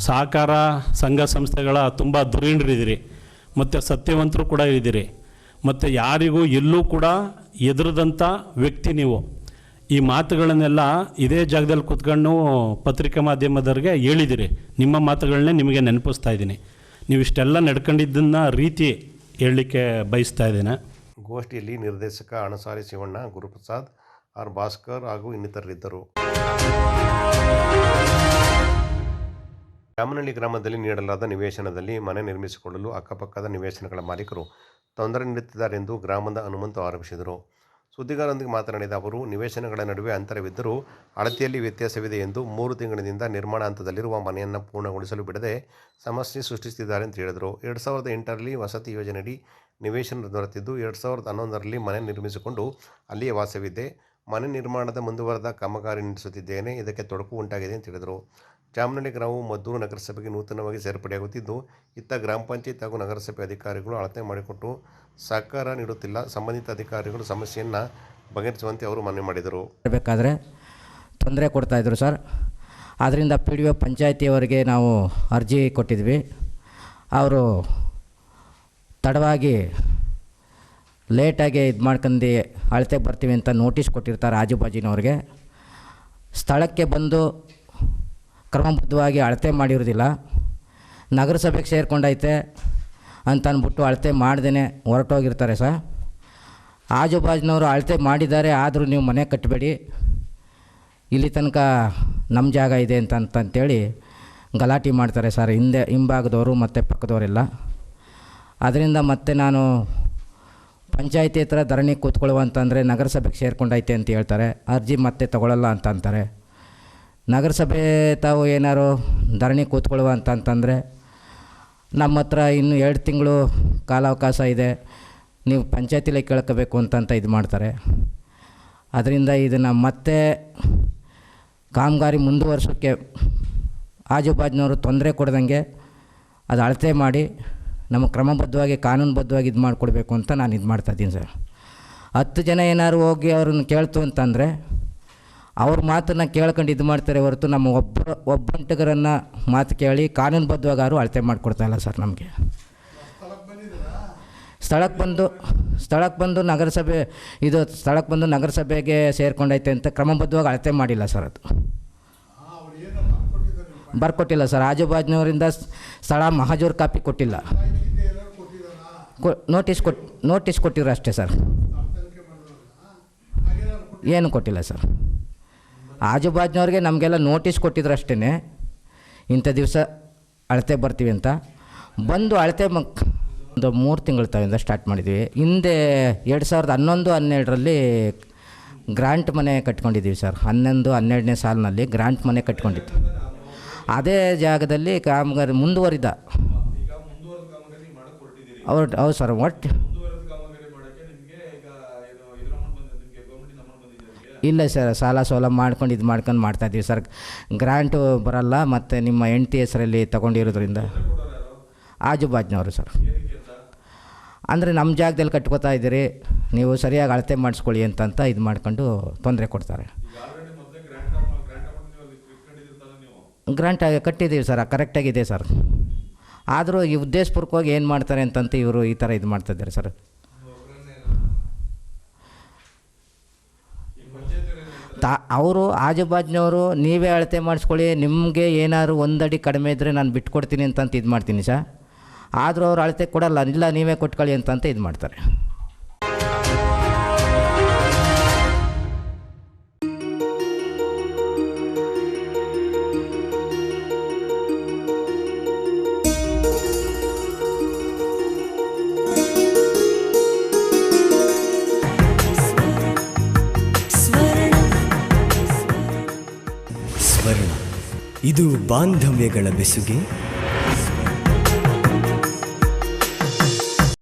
M: ಸಹಕಾರ ಸಂಘ ಸಂಸ್ಥೆಗಳ ತುಂಬ ಧುರೀಣರಿದ್ದೀರಿ, ಮತ್ತು ಸತ್ಯವಂತರು ಕೂಡ ಇದ್ದೀರಿ, ಮತ್ತು ಯಾರಿಗೂ ಎಲ್ಲೂ ಕೂಡ ಎದುರದಂಥ ವ್ಯಕ್ತಿ ನೀವು. ಈ ಮಾತುಗಳನ್ನೆಲ್ಲ ಇದೇ ಜಾಗದಲ್ಲಿ ಕೂತ್ಕೊಂಡು ಪತ್ರಿಕಾ ಮಾಧ್ಯಮದವ್ರಿಗೆ ಹೇಳಿದ್ದೀರಿ. ನಿಮ್ಮ ಮಾತುಗಳನ್ನೇ ನಿಮಗೆ ನೆನಪಿಸ್ತಾ ಇದ್ದೀನಿ. ನೀವು ಇಷ್ಟೆಲ್ಲ ನಡ್ಕೊಂಡಿದ್ದನ್ನು ರೀತಿ ಹೇಳಲಿಕ್ಕೆ ಬಯಸ್ತಾ ಇದ್ದೇನೆ.
A: ಗೋಷ್ಠಿಯಲ್ಲಿ ನಿರ್ದೇಶಕ ಅಣಸಾರಿ ಶಿವಣ್ಣ, ಗುರುಪ್ರಸಾದ್, ಆರ್ ಭಾಸ್ಕರ್ ಹಾಗೂ ಇನ್ನಿತರರಿದ್ದರು. ರಾಮನಹಳ್ಳಿ ಗ್ರಾಮದಲ್ಲಿ ನೀಡಲಾದ ನಿವೇಶನದಲ್ಲಿ ಮನೆ ನಿರ್ಮಿಸಿಕೊಳ್ಳಲು ಅಕ್ಕಪಕ್ಕದ ನಿವೇಶನಗಳ ಮಾಲೀಕರು ತೊಂದರೆ ನೀಡುತ್ತಿದ್ದಾರೆಂದು ಗ್ರಾಮದ ಹನುಮಂತು ಆರೋಪಿಸಿದರು. ಸುದ್ದಿಗಾರರೊಂದಿಗೆ ಮಾತನಾಡಿದ ಅವರು, ನಿವೇಶನಗಳ ನಡುವೆ ಅಂತರವಿದ್ದರೂ ಅಳತೆಯಲ್ಲಿ ವ್ಯತ್ಯಾಸವಿದೆ ಎಂದು 3 ತಿಂಗಳಿನಿಂದ ನಿರ್ಮಾಣ ಹಂತದಲ್ಲಿರುವ ಮನೆಯನ್ನು ಪೂರ್ಣಗೊಳಿಸಲು ಬಿಡದೆ ಸಮಸ್ಯೆ ಸೃಷ್ಟಿಸುತ್ತಿದ್ದಾರೆ ಅಂತ ಹೇಳಿದರು. 2008ರಲ್ಲಿ ವಸತಿ ಯೋಜನೆಯಡಿ ನಿವೇಶನ ದೊರೆತಿದ್ದು 2011ರಲ್ಲಿ ಮನೆ ನಿರ್ಮಿಸಿಕೊಂಡು ಅಲ್ಲಿಯೇ ವಾಸವಿದ್ದೆ. ಮನೆ ನಿರ್ಮಾಣದ ಮುಂದುವರೆದ ಕಾಮಗಾರಿ ನಡೆಸುತ್ತಿದ್ದೇನೆ. ಇದಕ್ಕೆ ತೊಡಕು ಉಂಟಾಗಿದೆ ಅಂತ ಹೇಳಿದರು. ಜಾಮನಹಳ್ಳಿ ಗ್ರಾಮವು ಮದ್ದೂರು ನಗರಸಭೆಗೆ ನೂತನವಾಗಿ ಸೇರ್ಪಡೆಯಾಗುತ್ತಿದ್ದು, ಇತ್ತ ಗ್ರಾಮ ಪಂಚಾಯತ್ ಹಾಗೂ ನಗರಸಭೆ ಅಧಿಕಾರಿಗಳು ಅಳತೆ ಮಾಡಿಕೊಟ್ಟು ಸಹಕಾರ ನೀಡುತ್ತಿಲ್ಲ. ಸಂಬಂಧಿತ ಅಧಿಕಾರಿಗಳು ಸಮಸ್ಯೆಯನ್ನು ಬಗೆಹರಿಸುವಂತೆ ಅವರು ಮನವಿ ಮಾಡಿದರು.
N: ಬೇಕಾದರೆ ತೊಂದರೆ ಕೊಡ್ತಾಯಿದ್ರು ಸರ್. ಆದ್ದರಿಂದ PDO ಪಂಚಾಯತಿಯವರಿಗೆ ನಾವು ಅರ್ಜಿ ಕೊಟ್ಟಿದ್ವಿ. ಅವರು ತಡವಾಗಿ ಲೇಟಾಗಿ ಇದು ಮಾಡ್ಕೊಂಡು ಅಳತೆಗೆ ಬರ್ತೀವಿ ಅಂತ ನೋಟಿಸ್ ಕೊಟ್ಟಿರ್ತಾರೆ ಆಜುಬಾಜಿನವ್ರಿಗೆ. ಸ್ಥಳಕ್ಕೆ ಬಂದು ಕ್ರಮಬದ್ಧವಾಗಿ ಅಳತೆ ಮಾಡಿರೋದಿಲ್ಲ. ನಗರಸಭೆಗೆ ಸೇರ್ಕೊಂಡೈತೆ ಅಂತ ಅಂದ್ಬಿಟ್ಟು ಅಳತೆ ಮಾಡ್ದೇ ಹೊರಟೋಗಿರ್ತಾರೆ ಸರ್. ಆಜುಬಾಜಿನವರು ಅಳತೆ ಮಾಡಿದ್ದಾರೆ, ಆದರೂ ನೀವು ಮನೆ ಕಟ್ಟಬೇಡಿ, ಇಲ್ಲಿ ತನಕ ನಮ್ಮ ಜಾಗ ಇದೆ ಅಂತಂತೇಳಿ ಗಲಾಟೆ ಮಾಡ್ತಾರೆ ಸರ್, ಹಿಂಭಾಗದವರು ಮತ್ತು ಪಕ್ಕದವರೆಲ್ಲ. ಅದರಿಂದ ಮತ್ತೆ ನಾನು ಪಂಚಾಯತಿ ಹತ್ರ ಧರಣಿ ಕೂತ್ಕೊಳ್ಳುವಂತಂದರೆ ನಗರಸಭೆಗೆ ಸೇರ್ಕೊಂಡೈತೆ ಅಂತ ಹೇಳ್ತಾರೆ, ಅರ್ಜಿ ಮತ್ತೆ ತಗೊಳ್ಳಲ್ಲ ಅಂತ ಅಂತಾರೆ. ನಗರಸಭೆ ತಾವು ಏನಾರು ಧರಣಿ ಕೂತ್ಕೊಳ್ಳುವ ಅಂತಂತಂದರೆ ನಮ್ಮ ಹತ್ರ ಇನ್ನು 2 ತಿಂಗಳು ಕಾಲಾವಕಾಶ ಇದೆ, ನೀವು ಪಂಚಾಯತಿಲೇ ಕೇಳ್ಕೋಬೇಕು ಅಂತ ಇದು ಮಾಡ್ತಾರೆ. ಅದರಿಂದ ಇದನ್ನು ಮತ್ತೆ ಕಾಮಗಾರಿ ಮುಂದುವರ್ಸೋಕ್ಕೆ ಆಜುಬಾಜಿನವರು ತೊಂದರೆ ಕೊಡ್ದಂಗೆ ಅದು ಅಳತೆ ಮಾಡಿ ನಮಗೆ ಕ್ರಮಬದ್ಧವಾಗಿ ಕಾನೂನುಬದ್ಧವಾಗಿ ಇದು ಮಾಡಿಕೊಡ್ಬೇಕು ಅಂತ ನಾನು ಇದು ಮಾಡ್ತಾಯಿದ್ದೀನಿ ಸರ್. 10 ಜನ ಏನಾದ್ರು ಹೋಗಿ ಅವ್ರನ್ನ ಕೇಳ್ತು ಅಂತಂದರೆ ಅವ್ರ ಮಾತನ್ನು ಕೇಳ್ಕೊಂಡು ಇದು ಮಾಡ್ತಾರೆ ಹೊರತು ನಮ್ಮ ಒಬ್ಬಂಟಿಗರನ್ನು ಮಾತು ಕೇಳಿ ಕಾನೂನುಬದ್ಧವಾಗಿ ಯಾರು ಅಳತೆ ಮಾಡಿಕೊಡ್ತಾಯಿಲ್ಲ ಸರ್. ನಮಗೆ ಸ್ಥಳಕ್ಕೆ ಬಂದು ನಗರಸಭೆಗೆ ಸೇರ್ಕೊಂಡೈತೆ ಅಂತ ಕ್ರಮಬದ್ಧವಾಗಿ ಅಳತೆ ಮಾಡಿಲ್ಲ ಸರ್. ಅದು ಬರ್ಕೊಟ್ಟಿಲ್ಲ ಸರ್. ಆಜುಬಾಜಿನವರಿಂದ ಸ್ಥಳ ಮಹಜೂರು ಕಾಪಿ ಕೊಟ್ಟಿಲ್ಲ, ನೋಟಿಸ್ ಕೊಟ್ಟಿರೋ ಅಷ್ಟೇ ಸರ್, ಏನು ಕೊಟ್ಟಿಲ್ಲ ಸರ್. ಆಜುಬಾಜಿನವ್ರಿಗೆ ನಮಗೆಲ್ಲ ನೋಟಿಸ್ ಕೊಟ್ಟಿದ್ರು ಅಷ್ಟೇ, ಇಂಥ ದಿವಸ ಅಳತೆ ಬರ್ತೀವಿ ಅಂತ. ಬಂದು ಅಳತೆ ಒಂದು 3 ತಿಂಗಳ ತವಿಂದ ಸ್ಟಾರ್ಟ್ ಮಾಡಿದ್ವಿ. ಹಿಂದೆ 2011-12ರಲ್ಲಿ ಗ್ರಾಂಟ್ ಮನೆ ಕಟ್ಕೊಂಡಿದ್ದೀವಿ ಸರ್. 11-12ನೇ ಸಾಲಿನಲ್ಲಿ ಗ್ರಾಂಟ್ ಮನೆ ಕಟ್ಕೊಂಡಿದ್ದು. ಅದೇ ಜಾಗದಲ್ಲಿ ಕಾಮಗಾರಿ ಮುಂದುವರಿದ ಹೌದು ಸರ್. ಒಟ್ಟು ಇಲ್ಲ ಸರ್, ಸಾಲ ಸೋಲ ಮಾಡ್ಕೊಂಡು ಇದು ಮಾಡ್ಕೊಂಡು ಮಾಡ್ತಾಯಿದ್ದೀವಿ ಸರ್. ಗ್ರಾಂಟು ಬರಲ್ಲ, ಮತ್ತು ನಿಮ್ಮ ಹೆಂಡ್ತಿ ಹೆಸರಲ್ಲಿ ತೊಗೊಂಡಿರೋದ್ರಿಂದ ಆಜುಬಾಜಿನವರು ಸರ್. ಅಂದರೆ ನಮ್ಮ ಜಾಗದಲ್ಲಿ ಕಟ್ಕೋತಾ ಇದ್ದೀರಿ, ನೀವು ಸರಿಯಾಗಿ ಅಳತೆ ಮಾಡಿಸ್ಕೊಳ್ಳಿ ಅಂತ ಇದು ಮಾಡ್ಕೊಂಡು ತೊಂದರೆ ಕೊಡ್ತಾರೆ. ಗ್ರಾಂಟ್ ಕಟ್ಟಿದ್ದೀವಿ ಸರ್, ಕರೆಕ್ಟಾಗಿದೆ ಸರ್. ಆದರೂ ಈ ಉದ್ದೇಶಪೂರ್ವಕವಾಗಿ ಏನು ಮಾಡ್ತಾರೆ ಅಂತಂತ ಇವರು ಈ ಥರ ಇದು ಮಾಡ್ತಾಯಿದ್ದಾರೆ ಸರ್. ಅವರು ಆಜುಬಾಜಿನವರು ನೀವೇ ಅಳತೆ ಮಾಡಿಸ್ಕೊಳ್ಳಿ, ನಿಮಗೆ ಏನಾದ್ರು 1 ಅಡಿ ಕಡಿಮೆ ಇದ್ದರೆ ನಾನು ಬಿಟ್ಕೊಡ್ತೀನಿ ಅಂತಂತ ಇದು ಮಾಡ್ತೀನಿ ಸರ್. ಆದರೂ ಅವ್ರು ಅಳತೆ ಕೊಡಲ್ಲ, ಇಲ್ಲ ನೀವೇ ಕೊಟ್ಕೊಳ್ಳಿ ಅಂತಂತ ಇದು ಮಾಡ್ತಾರೆ.
O: ಇದು ಬಾಂಧವ್ಯಗಳ ಬೆಸುಗೆ,